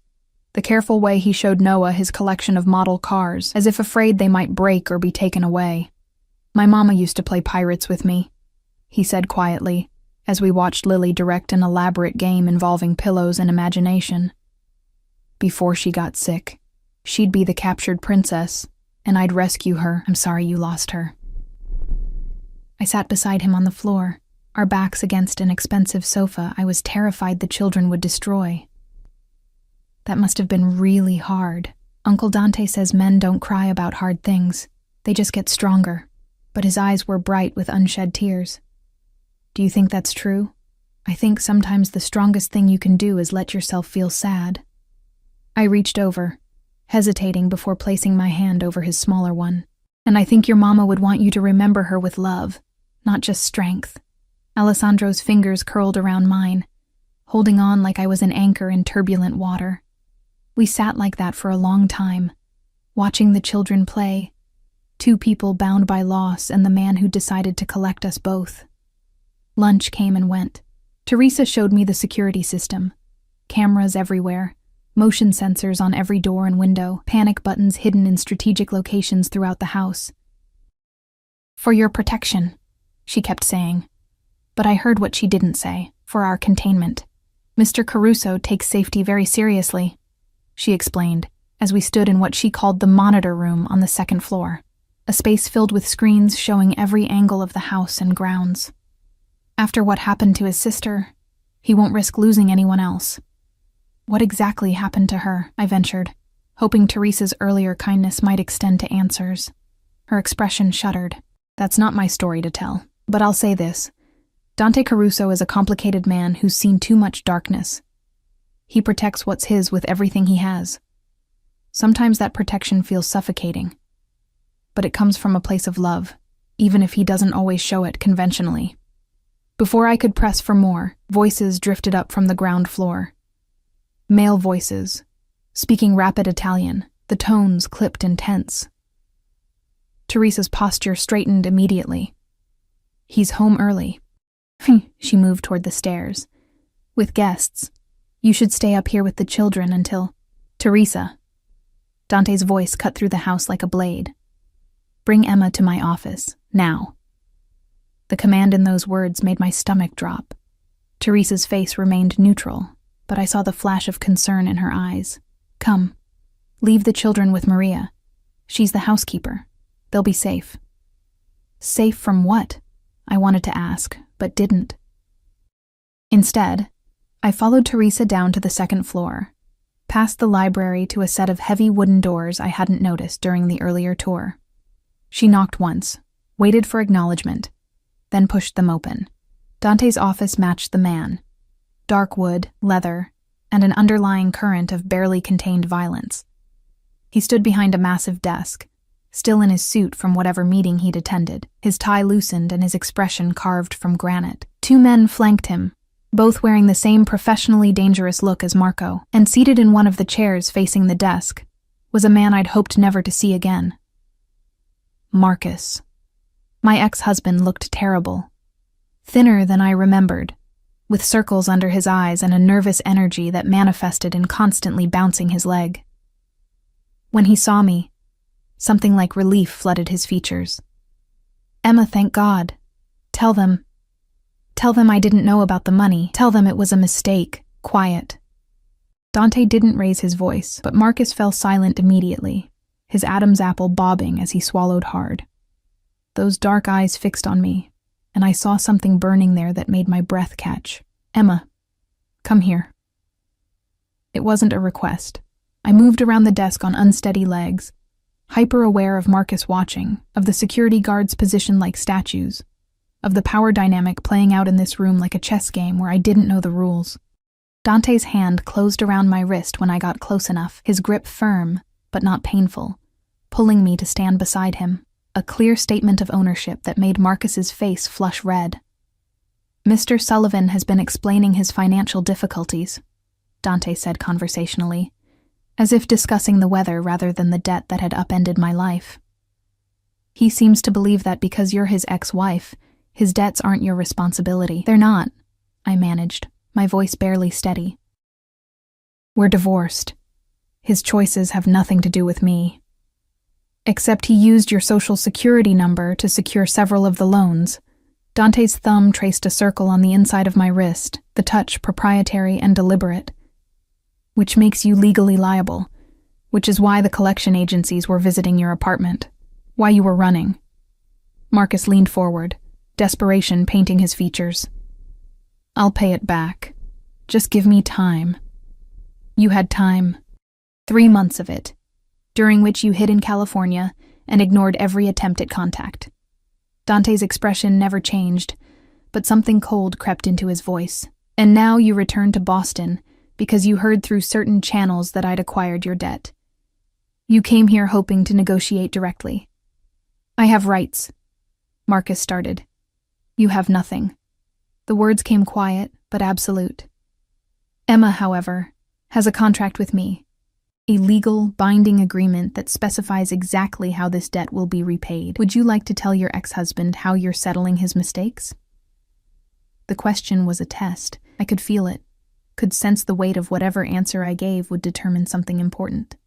The careful way he showed Noah his collection of model cars, as if afraid they might break or be taken away. "My mama used to play pirates with me," he said quietly, as we watched Lily direct an elaborate game involving pillows and imagination. "Before she got sick, she'd be the captured princess, and I'd rescue her. I'm sorry you lost her." I sat beside him on the floor, our backs against an expensive sofa I was terrified the children would destroy. "That must have been really hard. Uncle Dante says men don't cry about hard things. They just get stronger." But his eyes were bright with unshed tears. "Do you think that's true? I think sometimes the strongest thing you can do is let yourself feel sad." I reached over, hesitating before placing my hand over his smaller one. "And I think your mama would want you to remember her with love, not just strength." Alessandro's fingers curled around mine, holding on like I was an anchor in turbulent water. We sat like that for a long time, watching the children play, 2 people bound by loss and the man who decided to collect us both. Lunch came and went. Teresa showed me the security system. Cameras everywhere, motion sensors on every door and window, panic buttons hidden in strategic locations throughout the house. "For your protection," she kept saying. But I heard what she didn't say, for our containment. Mr. Caruso takes safety very seriously, she explained, as we stood in what she called the monitor room on the second floor, a space filled with screens showing every angle of the house and grounds. After what happened to his sister, he won't risk losing anyone else. What exactly happened to her? I ventured, hoping Teresa's earlier kindness might extend to answers. Her expression shuddered. That's not my story to tell, but I'll say this. Dante Caruso is a complicated man who's seen too much darkness. He protects what's his with everything he has. Sometimes that protection feels suffocating, but it comes from a place of love, even if he doesn't always show it conventionally. Before I could press for more, voices drifted up from the ground floor. Male voices, speaking rapid Italian, the tones clipped and tense. Teresa's posture straightened immediately. He's home early. She moved toward the stairs. With guests. You should stay up here with the children until... Teresa. Dante's voice cut through the house like a blade. Bring Emma to my office, now. The command in those words made my stomach drop. Teresa's face remained neutral, but I saw the flash of concern in her eyes. Come. Leave the children with Maria. She's the housekeeper. They'll be safe. Safe from what? I wanted to ask, but didn't. Instead, I followed Teresa down to the second floor, past the library to a set of heavy wooden doors I hadn't noticed during the earlier tour. She knocked once, waited for acknowledgement, then pushed them open. Dante's office matched the man. Dark wood, leather, and an underlying current of barely contained violence. He stood behind a massive desk, still in his suit from whatever meeting he'd attended, his tie loosened and his expression carved from granite. Two men flanked him, both wearing the same professionally dangerous look as Marco, and seated in one of the chairs facing the desk was a man I'd hoped never to see again. Marcus. My ex-husband looked terrible. Thinner than I remembered, with circles under his eyes and a nervous energy that manifested in constantly bouncing his leg. When he saw me, something like relief flooded his features. Emma, thank God. Tell them I didn't know about the money. Tell them it was a mistake. Quiet. Dante didn't raise his voice, but Marcus fell silent immediately, his Adam's apple bobbing as he swallowed hard. Those dark eyes fixed on me, and I saw something burning there that made my breath catch. Emma, come here. It wasn't a request. I moved around the desk on unsteady legs, hyper-aware of Marcus watching, of the security guards positioned like statues, of the power dynamic playing out in this room like a chess game where I didn't know the rules. Dante's hand closed around my wrist when I got close enough, his grip firm, but not painful, pulling me to stand beside him, a clear statement of ownership that made Marcus's face flush red. Mr. Sullivan has been explaining his financial difficulties, Dante said conversationally, as if discussing the weather rather than the debt that had upended my life. He seems to believe that because you're his ex-wife, his debts aren't your responsibility. They're not, I managed, my voice barely steady. We're divorced. His choices have nothing to do with me. Except he used your social security number to secure several of the loans. Dante's thumb traced a circle on the inside of my wrist, the touch proprietary and deliberate. Which makes you legally liable, which is why the collection agencies were visiting your apartment, why you were running. Marcus leaned forward, desperation painting his features. I'll pay it back. Just give me time. You had time. 3 months of it, during which you hid in California and ignored every attempt at contact. Dante's expression never changed, but something cold crept into his voice. And now you returned to Boston because you heard through certain channels that I'd acquired your debt. You came here hoping to negotiate directly. I have rights, Marcus started. You have nothing. The words came quiet, but absolute. Emma, however, has a contract with me, a legal, binding agreement that specifies exactly how this debt will be repaid. Would you like to tell your ex-husband how you're settling his mistakes? The question was a test. I could feel it, could sense the weight of whatever answer I gave would determine something important.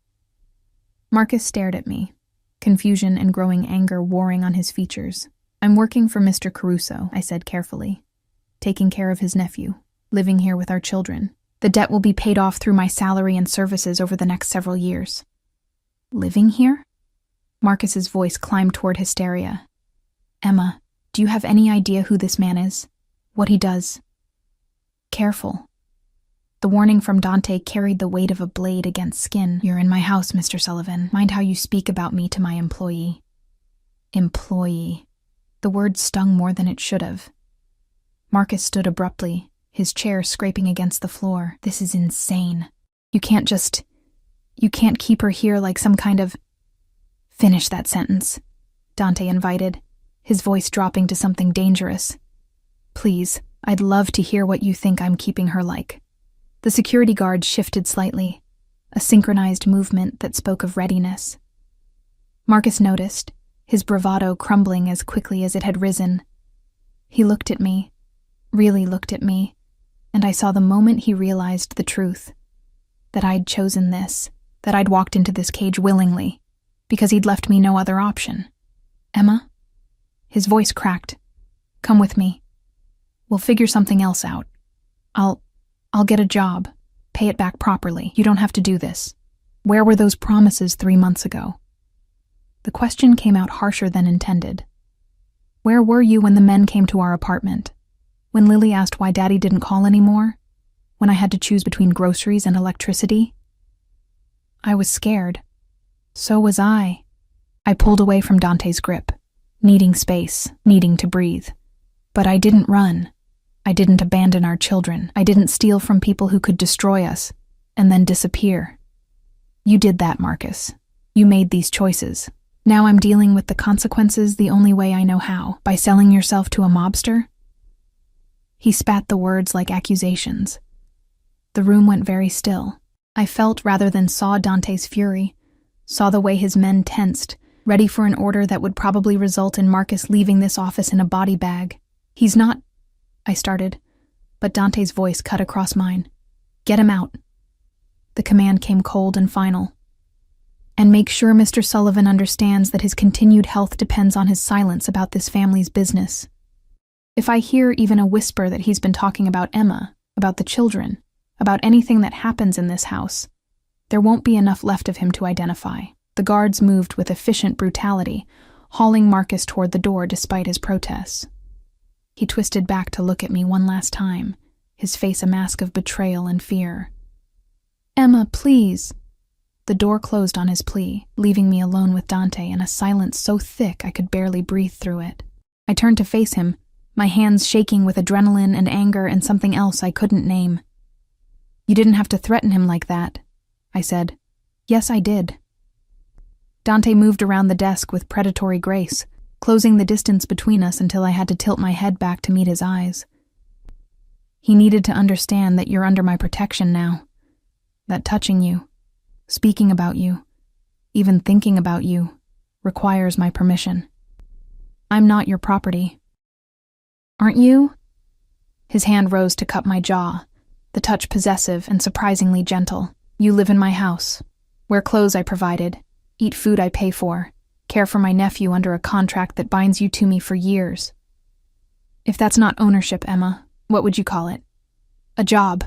Marcus stared at me, confusion and growing anger warring on his features. I'm working for Mr. Caruso, I said carefully. taking care of his nephew, living here with our children. The debt will be paid off through my salary and services over the next several years. Living here? Marcus's voice climbed toward hysteria. Emma, do you have any idea who this man is? What he does? Careful. The warning from Dante carried the weight of a blade against skin. You're in my house, Mr. Sullivan. Mind how you speak about me to my employee. Employee. The word stung more than it should have. Marcus stood abruptly, his chair scraping against the floor. This is insane. You can't keep her here like some kind of... Finish that sentence, Dante invited, his voice dropping to something dangerous. Please, I'd love to hear what you think I'm keeping her like. The security guard shifted slightly, a synchronized movement that spoke of readiness. Marcus noticed, his bravado crumbling as quickly as it had risen. He looked at me, really looked at me, and I saw the moment he realized the truth. That I'd chosen this, that I'd walked into this cage willingly, because he'd left me no other option. Emma? His voice cracked. Come with me. We'll figure something else out. I'll get a job, pay it back properly. You don't have to do this. Where were those promises 3 months ago? The question came out harsher than intended. Where were you when the men came to our apartment? When Lily asked why Daddy didn't call anymore? When I had to choose between groceries and electricity? I was scared. So was I. I pulled away from Dante's grip, needing space, needing to breathe. But I didn't run. I didn't abandon our children. I didn't steal from people who could destroy us, and then disappear. You did that, Marcus. You made these choices. Now I'm dealing with the consequences the only way I know how, by selling yourself to a mobster? He spat the words like accusations. The room went very still. I felt rather than saw Dante's fury, saw the way his men tensed, ready for an order that would probably result in Marcus leaving this office in a body bag. He's not... I started, but Dante's voice cut across mine. Get him out. The command came cold and final. And make sure Mr. Sullivan understands that his continued health depends on his silence about this family's business. If I hear even a whisper that he's been talking about Emma, about the children, about anything that happens in this house, there won't be enough left of him to identify. The guards moved with efficient brutality, hauling Marcus toward the door despite his protests. He twisted back to look at me one last time, his face a mask of betrayal and fear. Emma, please. The door closed on his plea, leaving me alone with Dante in a silence so thick I could barely breathe through it. I turned to face him, my hands shaking with adrenaline and anger and something else I couldn't name. You didn't have to threaten him like that, I said. Yes, I did. Dante moved around the desk with predatory grace, closing the distance between us until I had to tilt my head back to meet his eyes. He needed to understand that you're under my protection now. That touching you, speaking about you, even thinking about you, requires my permission. I'm not your property. Aren't you? His hand rose to cup my jaw, the touch possessive and surprisingly gentle. You live in my house. Wear clothes I provided. Eat food I pay for. Care for my nephew under a contract that binds you to me for years. If that's not ownership, Emma, what would you call it? A job.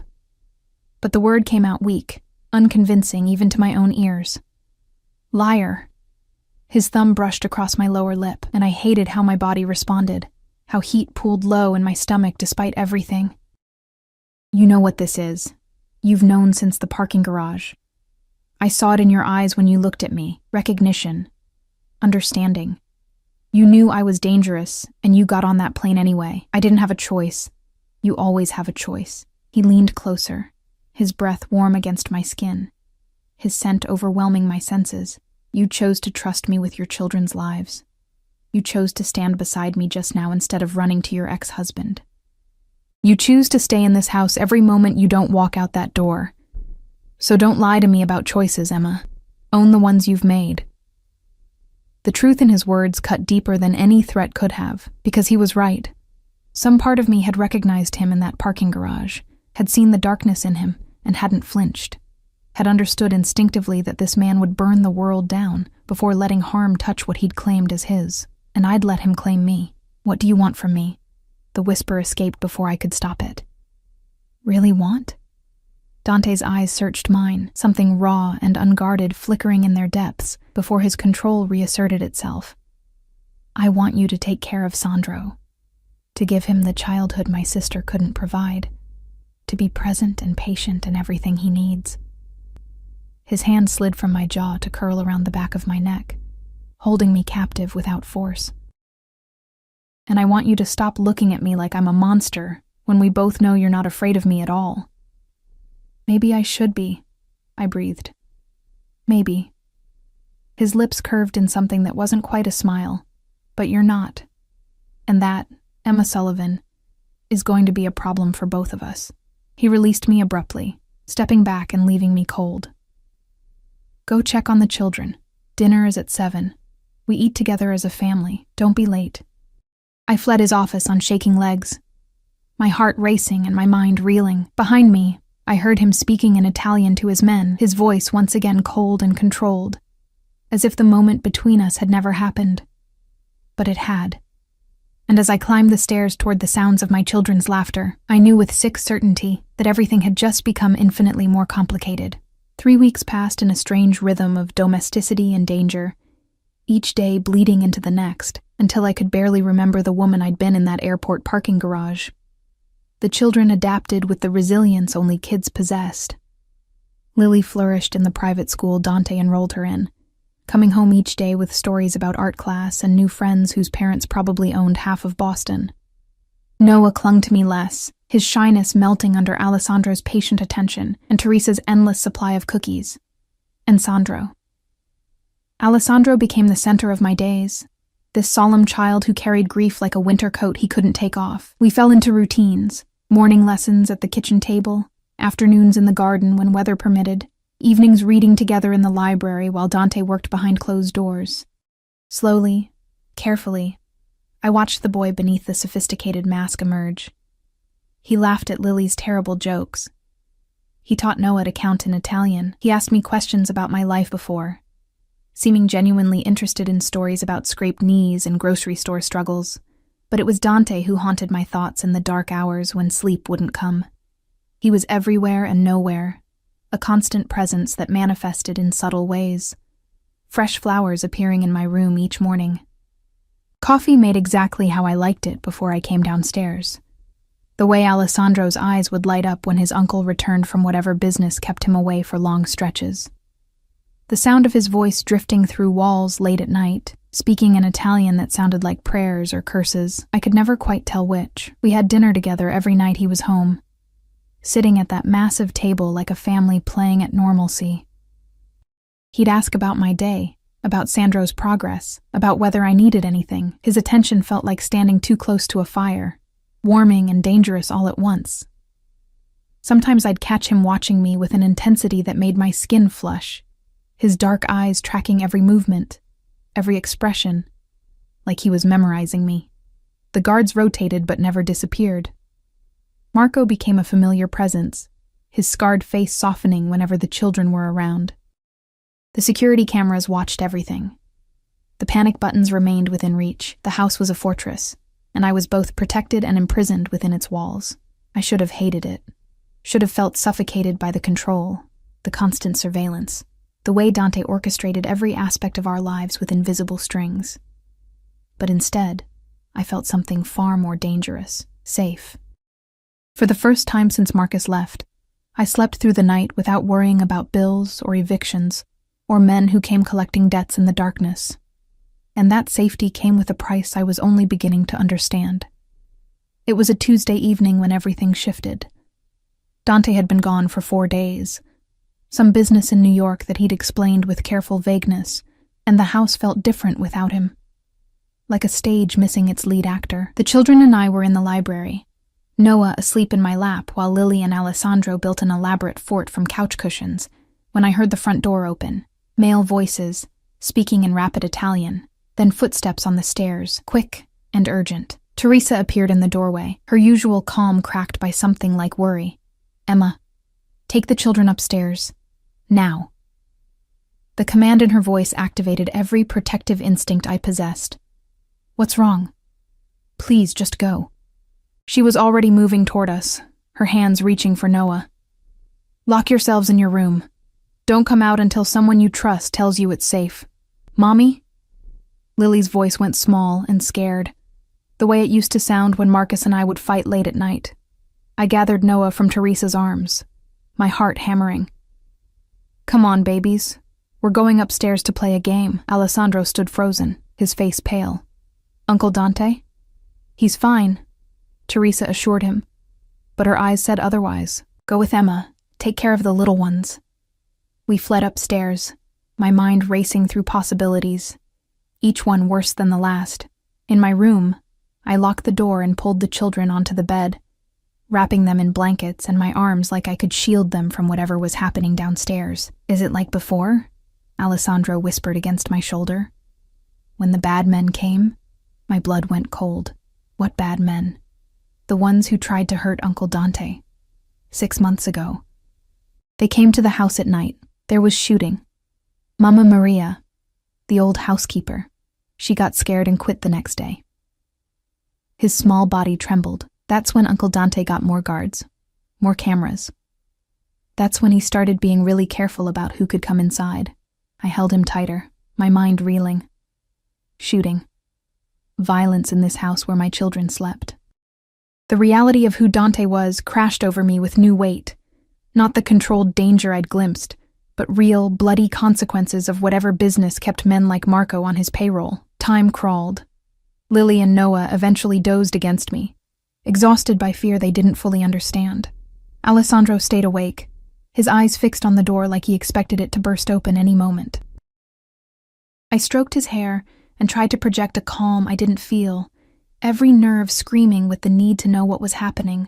But the word came out weak, unconvincing even to my own ears. Liar. His thumb brushed across my lower lip, and I hated how my body responded, how heat pooled low in my stomach despite everything. You know what this is. You've known since the parking garage. I saw it in your eyes when you looked at me. Recognition. Understanding. You knew I was dangerous, and you got on that plane anyway. I didn't have a choice. You always have a choice. He leaned closer, his breath warm against my skin, his scent overwhelming my senses. You chose to trust me with your children's lives. You chose to stand beside me just now instead of running to your ex-husband. You choose to stay in this house every moment you don't walk out that door. So don't lie to me about choices, Emma. Own the ones you've made. The truth in his words cut deeper than any threat could have, because he was right. Some part of me had recognized him in that parking garage, had seen the darkness in him, and hadn't flinched, had understood instinctively that this man would burn the world down before letting harm touch what he'd claimed as his, and I'd let him claim me. What do you want from me? the whisper escaped before I could stop it. Really want? Dante's eyes searched mine, something raw and unguarded flickering in their depths before his control reasserted itself. I want you to take care of Sandro, to give him the childhood my sister couldn't provide, to be present and patient in everything he needs. His hand slid from my jaw to curl around the back of my neck, holding me captive without force. And I want you to stop looking at me like I'm a monster when we both know you're not afraid of me at all. Maybe I should be, I breathed. Maybe. His lips curved in something that wasn't quite a smile, but you're not. And that, Emma Sullivan, is going to be a problem for both of us. He released me abruptly, stepping back and leaving me cold. Go check on the children. Dinner is at 7. We eat together as a family. Don't be late. I fled his office on shaking legs, my heart racing and my mind reeling. Behind me, I heard him speaking in Italian to his men, his voice once again cold and controlled, as if the moment between us had never happened. But it had. And as I climbed the stairs toward the sounds of my children's laughter, I knew with sick certainty that everything had just become infinitely more complicated. 3 weeks passed in a strange rhythm of domesticity and danger, each day bleeding into the next, until I could barely remember the woman I'd been in that airport parking garage. The children adapted with the resilience only kids possessed. Lily flourished in the private school Dante enrolled her in, coming home each day with stories about art class and new friends whose parents probably owned half of Boston. Noah clung to me less, his shyness melting under Alessandro's patient attention and Teresa's endless supply of cookies. And Sandro. Alessandro became the center of my days, this solemn child who carried grief like a winter coat he couldn't take off. We fell into routines, morning lessons at the kitchen table, afternoons in the garden when weather permitted, evenings reading together in the library while Dante worked behind closed doors. Slowly, carefully, I watched the boy beneath the sophisticated mask emerge. He laughed at Lily's terrible jokes. He taught Noah to count in Italian. He asked me questions about my life before, seeming genuinely interested in stories about scraped knees and grocery store struggles. But it was Dante who haunted my thoughts in the dark hours when sleep wouldn't come. He was everywhere and nowhere, a constant presence that manifested in subtle ways. Fresh flowers appearing in my room each morning. Coffee made exactly how I liked it before I came downstairs. The way Alessandro's eyes would light up when his uncle returned from whatever business kept him away for long stretches. The sound of his voice drifting through walls late at night, speaking in Italian that sounded like prayers or curses. I could never quite tell which. We had dinner together every night he was home, sitting at that massive table like a family playing at normalcy. He'd ask about my day, about Sandro's progress, about whether I needed anything. His attention felt like standing too close to a fire, warming and dangerous all at once. Sometimes I'd catch him watching me with an intensity that made my skin flush, his dark eyes tracking every movement, every expression, like he was memorizing me. The guards rotated but never disappeared. Marco became a familiar presence, his scarred face softening whenever the children were around. The security cameras watched everything. The panic buttons remained within reach. The house was a fortress, and I was both protected and imprisoned within its walls. I should have hated it. Should have felt suffocated by the control, the constant surveillance, the way Dante orchestrated every aspect of our lives with invisible strings. But instead, I felt something far more dangerous, safe. For the first time since Marcus left, I slept through the night without worrying about bills or evictions, or men who came collecting debts in the darkness. And that safety came with a price I was only beginning to understand. It was a Tuesday evening when everything shifted. Dante had been gone for 4 days. Some business in New York that he'd explained with careful vagueness, and the house felt different without him. Like a stage missing its lead actor. The children and I were in the library, Noah asleep in my lap while Lily and Alessandro built an elaborate fort from couch cushions, when I heard the front door open, male voices, speaking in rapid Italian, then footsteps on the stairs, quick and urgent. Teresa appeared in the doorway, her usual calm cracked by something like worry. "Emma, take the children upstairs. Now." The command in her voice activated every protective instinct I possessed. "What's wrong? Please, just go." She was already moving toward us, her hands reaching for Noah. "Lock yourselves in your room. Don't come out until someone you trust tells you it's safe. Mommy?" Lily's voice went small and scared, the way it used to sound when Marcus and I would fight late at night. I gathered Noah from Teresa's arms, my heart hammering. "Come on, babies. We're going upstairs to play a game." Alessandro stood frozen, his face pale. "Uncle Dante?" "He's fine," Teresa assured him, but her eyes said otherwise. "Go with Emma. Take care of the little ones." We fled upstairs, my mind racing through possibilities, each one worse than the last. In my room, I locked the door and pulled the children onto the bed, wrapping them in blankets and my arms like I could shield them from whatever was happening downstairs. "Is it like before?" Alessandro whispered against my shoulder. When the bad men came, my blood went cold. What bad men? The ones who tried to hurt Uncle Dante. 6 months ago. They came to the house at night. There was shooting. Mama Maria, the old housekeeper, she got scared and quit the next day. His small body trembled. That's when Uncle Dante got more guards, more cameras. That's when he started being really careful about who could come inside. I held him tighter, my mind reeling. Shooting. Violence in this house where my children slept. The reality of who Dante was crashed over me with new weight. Not the controlled danger I'd glimpsed, but real, bloody consequences of whatever business kept men like Marco on his payroll. Time crawled. Lily and Noah eventually dozed against me, exhausted by fear they didn't fully understand. Alessandro stayed awake, his eyes fixed on the door like he expected it to burst open any moment. I stroked his hair and tried to project a calm I didn't feel, every nerve screaming with the need to know what was happening,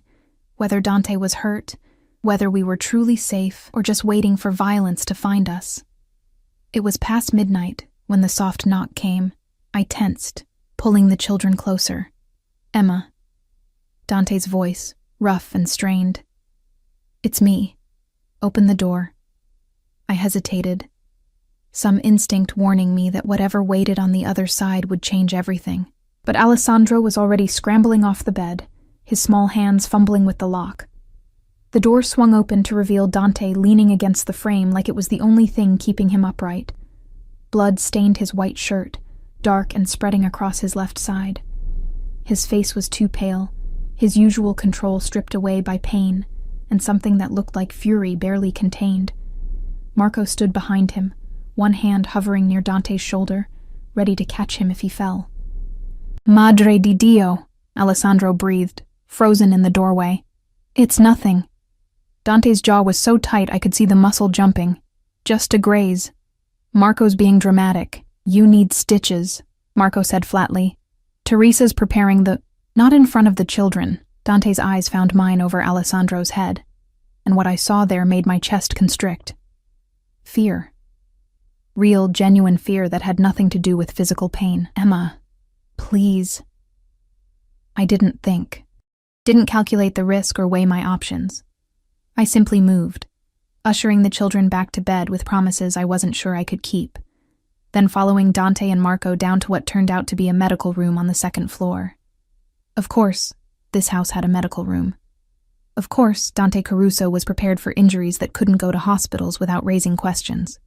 whether Dante was hurt, whether we were truly safe or just waiting for violence to find us. It was past midnight when the soft knock came. I tensed, pulling the children closer. "Emma." Dante's voice, rough and strained. "It's me. Open the door." I hesitated, some instinct warning me that whatever waited on the other side would change everything. But Alessandro was already scrambling off the bed, his small hands fumbling with the lock. The door swung open to reveal Dante leaning against the frame like it was the only thing keeping him upright. Blood stained his white shirt, dark and spreading across his left side. His face was too pale, his usual control stripped away by pain, and something that looked like fury barely contained. Marco stood behind him, one hand hovering near Dante's shoulder, ready to catch him if he fell. "Madre di Dio," Alessandro breathed, frozen in the doorway. "It's nothing." Dante's jaw was so tight I could see the muscle jumping. "Just a graze." Marco's being dramatic. "You need stitches," Marco said flatly. "Teresa's preparing the—" Not in front of the children. Dante's eyes found mine over Alessandro's head, and what I saw there made my chest constrict. Fear. Real, genuine fear that had nothing to do with physical pain. "Emma, please." I didn't think. Didn't calculate the risk or weigh my options. I simply moved, ushering the children back to bed with promises I wasn't sure I could keep, then following Dante and Marco down to what turned out to be a medical room on the second floor. Of course, this house had a medical room. Of course, Dante Caruso was prepared for injuries that couldn't go to hospitals without raising questions.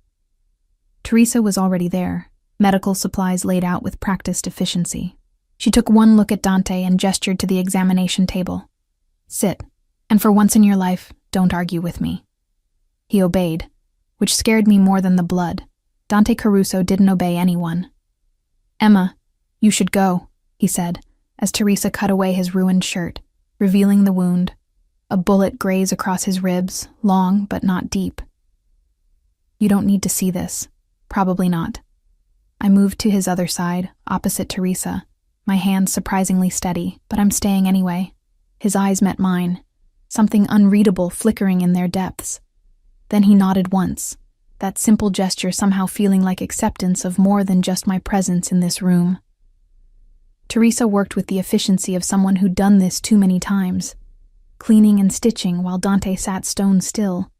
Teresa was already there, medical supplies laid out with practiced efficiency. She took one look at Dante and gestured to the examination table. "Sit, and for once in your life, don't argue with me." He obeyed, which scared me more than the blood. Dante Caruso didn't obey anyone. "Emma, you should go," he said, as Teresa cut away his ruined shirt, revealing the wound. A bullet grazed across his ribs, long but not deep. "You don't need to see this. Probably not." I moved to his other side, opposite Teresa, my hands surprisingly steady, but I'm staying anyway. His eyes met mine, something unreadable flickering in their depths. Then he nodded once, that simple gesture somehow feeling like acceptance of more than just my presence in this room. Teresa worked with the efficiency of someone who'd done this too many times, cleaning and stitching while Dante sat stone still.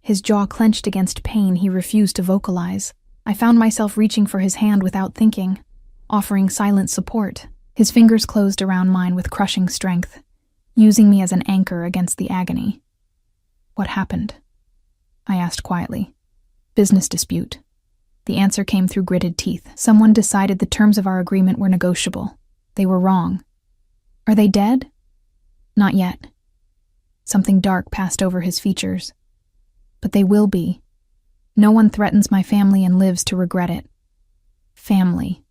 His jaw clenched against pain he refused to vocalize. I found myself reaching for his hand without thinking, offering silent support. His fingers closed around mine with crushing strength, using me as an anchor against the agony. "What happened?" I asked quietly. "Business dispute." The answer came through gritted teeth. "Someone decided the terms of our agreement were negotiable. They were wrong." "Are they dead?" "Not yet." Something dark passed over his features. "But they will be. No one threatens my family and lives to regret it." Family.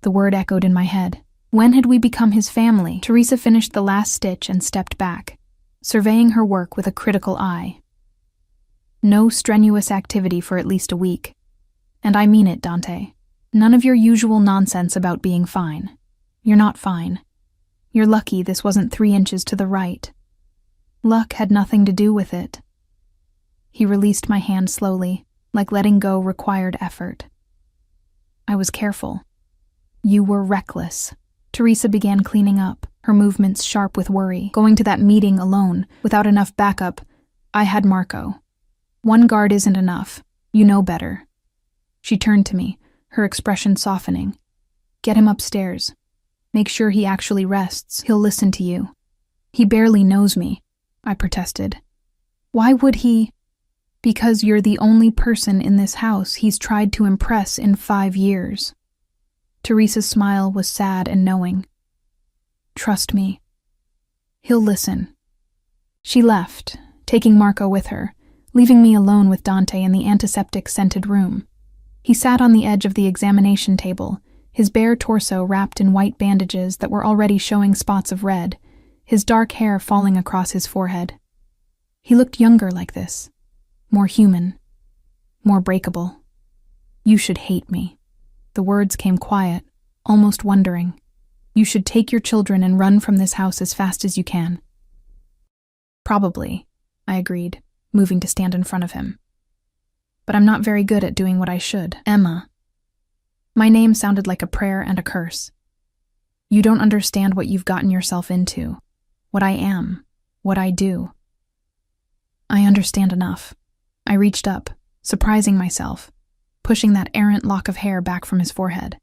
The word echoed in my head. When had we become his family? Teresa finished the last stitch and stepped back, surveying her work with a critical eye. "No strenuous activity for at least a week. And I mean it, Dante. None of your usual nonsense about being fine. You're not fine. You're lucky this wasn't 3 inches to the right. Luck had nothing to do with it." He released my hand slowly, like letting go required effort. "I was careful. You were reckless." Teresa began cleaning up, her movements sharp with worry. "Going to that meeting alone, without enough backup. I had Marco. One guard isn't enough. You know better." She turned to me, her expression softening. "Get him upstairs. Make sure he actually rests. He'll listen to you." "He barely knows me," I protested. "Why would he?" "Because you're the only person in this house he's tried to impress in 5 years. Teresa's smile was sad and knowing. "Trust me. He'll listen." She left, taking Marco with her, leaving me alone with Dante in the antiseptic-scented room. He sat on the edge of the examination table, his bare torso wrapped in white bandages that were already showing spots of red, his dark hair falling across his forehead. He looked younger like this, more human, more breakable. "You should hate me." The words came quiet, almost wondering. "You should take your children and run from this house as fast as you can." "Probably," I agreed, moving to stand in front of him. "But I'm not very good at doing what I should." "Emma." My name sounded like a prayer and a curse. "You don't understand what you've gotten yourself into, what I am, what I do." "I understand enough." I reached up, surprising myself, pushing that errant lock of hair back from his forehead.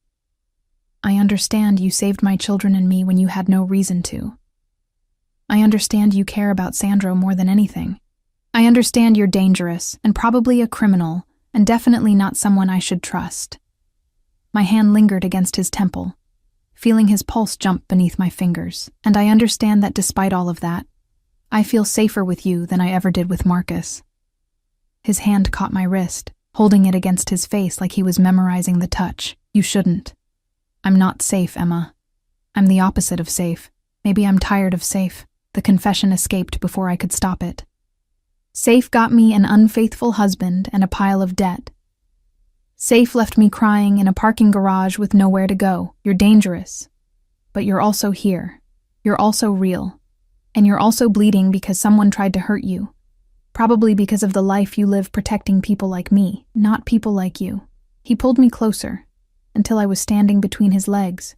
"I understand you saved my children and me when you had no reason to. I understand you care about Sandro more than anything. I understand you're dangerous and probably a criminal and definitely not someone I should trust." My hand lingered against his temple, feeling his pulse jump beneath my fingers. "And I understand that despite all of that, I feel safer with you than I ever did with Marcus." His hand caught my wrist, holding it against his face like he was memorizing the touch. "You shouldn't. I'm not safe, Emma. I'm the opposite of safe. Maybe I'm tired of safe." The confession escaped before I could stop it. Safe got me an unfaithful husband and a pile of debt. Safe left me crying in a parking garage with nowhere to go. "You're dangerous. But you're also here. You're also real. And you're also bleeding because someone tried to hurt you. Probably because of the life you live protecting people like me, not people like you." He pulled me closer, until I was standing between his legs,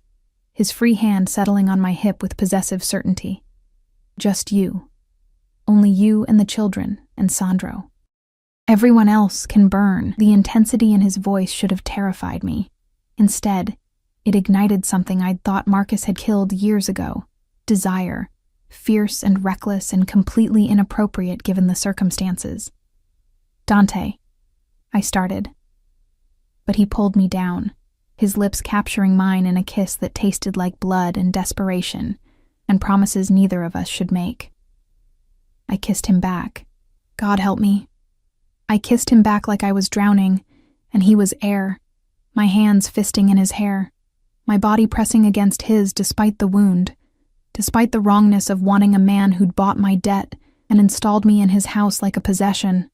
his free hand settling on my hip with possessive certainty. "Just you. Only you and the children, and Sandro. Everyone else can burn." The intensity in his voice should have terrified me. Instead, it ignited something I'd thought Marcus had killed years ago. Desire. Fierce and reckless and completely inappropriate given the circumstances. "Dante," I started. But he pulled me down, his lips capturing mine in a kiss that tasted like blood and desperation, and promises neither of us should make. I kissed him back. God help me. I kissed him back like I was drowning, and he was air, my hands fisting in his hair, my body pressing against his despite the wound, despite the wrongness of wanting a man who'd bought my debt and installed me in his house like a possession.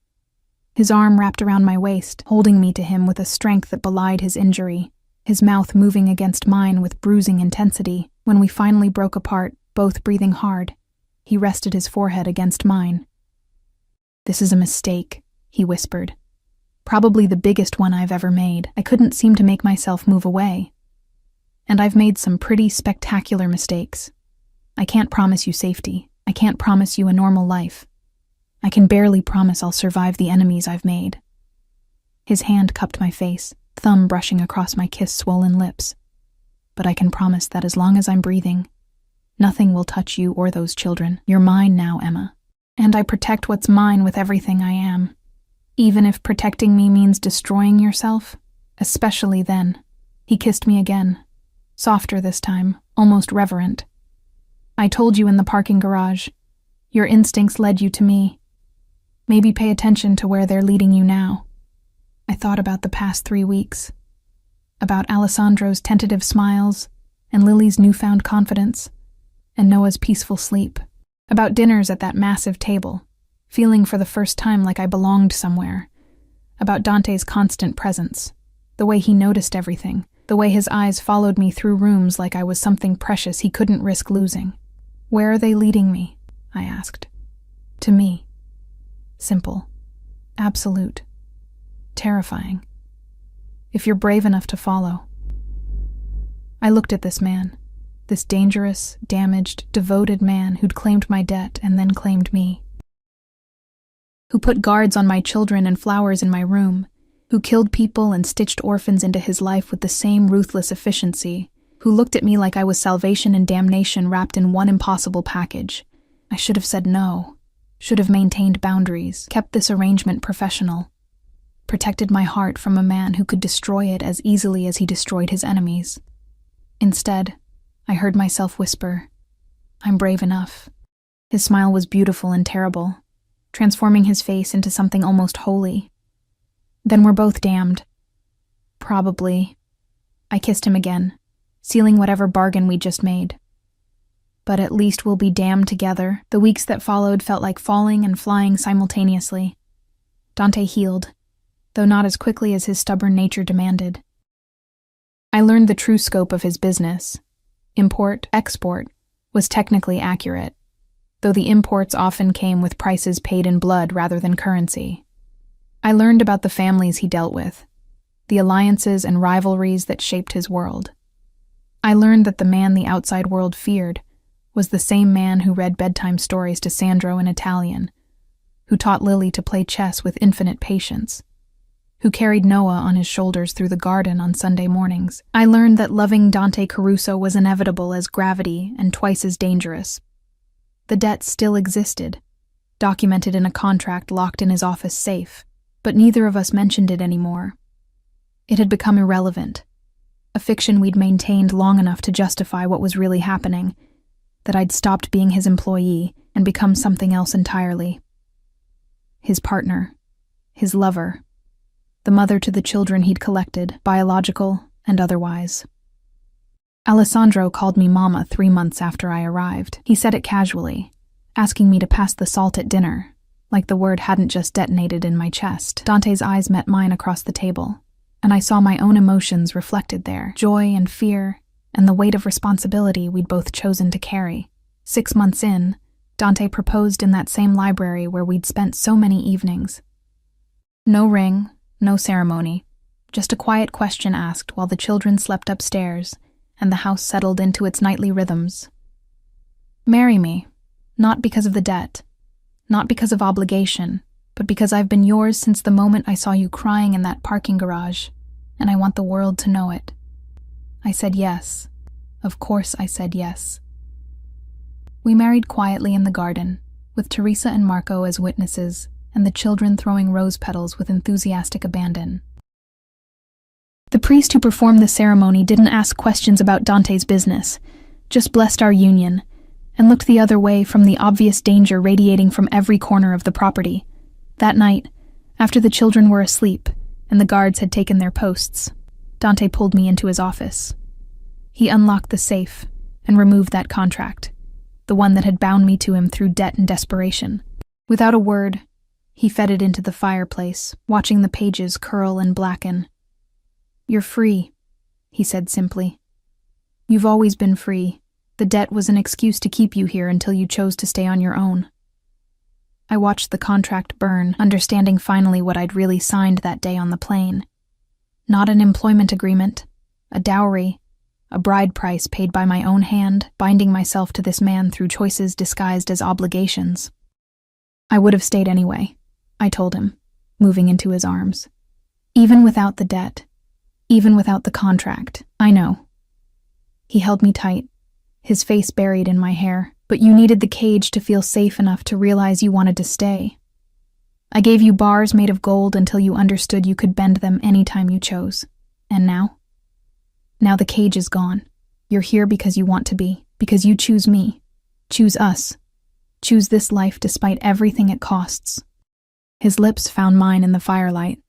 His arm wrapped around my waist, holding me to him with a strength that belied his injury, his mouth moving against mine with bruising intensity. When we finally broke apart, both breathing hard, he rested his forehead against mine. "This is a mistake," he whispered. "Probably the biggest one I've ever made. I couldn't seem to make myself move away. And I've made some pretty spectacular mistakes. I can't promise you safety. I can't promise you a normal life. I can barely promise I'll survive the enemies I've made." His hand cupped my face, thumb brushing across my kiss-swollen lips. "But I can promise that as long as I'm breathing, Nothing will touch you or those children. You're mine now, Emma. And I protect what's mine with everything I am. Even if protecting me means destroying yourself, especially then. He kissed me again, softer this time, almost reverent. I told you in the parking garage. Your instincts led you to me. Maybe pay attention to where they're leading you now. I thought about the past 3 weeks, about Alessandro's tentative smiles and Lily's newfound confidence, and Noah's peaceful sleep, about dinners at that massive table, feeling for the first time like I belonged somewhere, about Dante's constant presence, the way he noticed everything, the way his eyes followed me through rooms like I was something precious he couldn't risk losing. Where are they leading me? I asked. To me. Simple. Absolute. Terrifying. If you're brave enough to follow. I looked at this man, this dangerous, damaged, devoted man who'd claimed my debt and then claimed me. Who put guards on my children and flowers in my room, who killed people and stitched orphans into his life with the same ruthless efficiency, who looked at me like I was salvation and damnation wrapped in one impossible package. I should have said no, should have maintained boundaries, kept this arrangement professional, protected my heart from a man who could destroy it as easily as he destroyed his enemies. Instead, I heard myself whisper, I'm brave enough. His smile was beautiful and terrible, transforming his face into something almost holy. Then we're both damned. Probably. I kissed him again, sealing whatever bargain we'd just made. But at least we'll be damned together. The weeks that followed felt like falling and flying simultaneously. Dante healed, though not as quickly as his stubborn nature demanded. I learned the true scope of his business. Import, export, was technically accurate, though the imports often came with prices paid in blood rather than currency. I learned about the families he dealt with, the alliances and rivalries that shaped his world. I learned that the man the outside world feared was the same man who read bedtime stories to Sandro in Italian, who taught Lily to play chess with infinite patience, who carried Noah on his shoulders through the garden on Sunday mornings. I learned that loving Dante Caruso was inevitable as gravity and twice as dangerous. The debt still existed, documented in a contract locked in his office safe, but neither of us mentioned it anymore. It had become irrelevant, a fiction we'd maintained long enough to justify what was really happening, that I'd stopped being his employee and become something else entirely. His partner, his lover, the mother to the children he'd collected, biological and otherwise. Alessandro called me Mama 3 months after I arrived. He said it casually, asking me to pass the salt at dinner, like the word hadn't just detonated in my chest. Dante's eyes met mine across the table, and I saw my own emotions reflected there, joy and fear, and the weight of responsibility we'd both chosen to carry. 6 months in, Dante proposed in that same library where we'd spent so many evenings. No ring, no ceremony, just a quiet question asked while the children slept upstairs and the house settled into its nightly rhythms. Marry me, not because of the debt, not because of obligation, but because I've been yours since the moment I saw you crying in that parking garage, and I want the world to know it. I said yes. Of course I said yes. We married quietly in the garden, with Teresa and Marco as witnesses, and the children throwing rose petals with enthusiastic abandon. The priest who performed the ceremony didn't ask questions about Dante's business, just blessed our union, and looked the other way from the obvious danger radiating from every corner of the property. That night, after the children were asleep and the guards had taken their posts, Dante pulled me into his office. He unlocked the safe and removed that contract, the one that had bound me to him through debt and desperation. Without a word, he fed it into the fireplace, watching the pages curl and blacken. You're free, he said simply. You've always been free. The debt was an excuse to keep you here until you chose to stay on your own. I watched the contract burn, understanding finally what I'd really signed that day on the plane. Not an employment agreement, a dowry, a bride price paid by my own hand, binding myself to this man through choices disguised as obligations. I would have stayed anyway, I told him, moving into his arms. Even without the debt, even without the contract, I know. He held me tight, his face buried in my hair. But you needed the cage to feel safe enough to realize you wanted to stay. I gave you bars made of gold until you understood you could bend them anytime you chose. And now? Now the cage is gone. You're here because you want to be, because you choose me. Choose us. Choose this life despite everything it costs. His lips found mine in the firelight.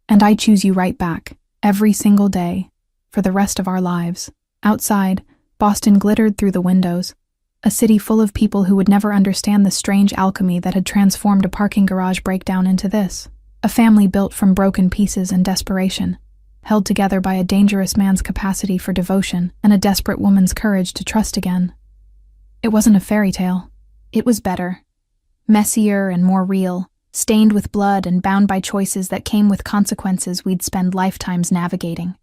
And I choose you right back, every single day, for the rest of our lives. Outside, Boston glittered through the windows. A city full of people who would never understand the strange alchemy that had transformed a parking garage breakdown into this. A family built from broken pieces and desperation, held together by a dangerous man's capacity for devotion and a desperate woman's courage to trust again. It wasn't a fairy tale. It was better. Messier and more real, stained with blood and bound by choices that came with consequences we'd spend lifetimes navigating.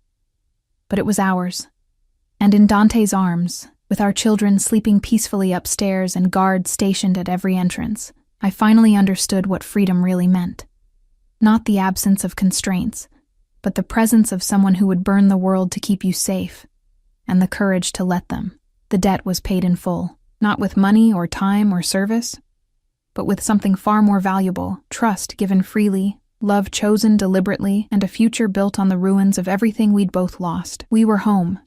But it was ours. And in Dante's arms, with our children sleeping peacefully upstairs and guards stationed at every entrance, I finally understood what freedom really meant. Not the absence of constraints, but the presence of someone who would burn the world to keep you safe, and the courage to let them. The debt was paid in full, not with money or time or service, but with something far more valuable: trust given freely, love chosen deliberately, and a future built on the ruins of everything we'd both lost. We were home,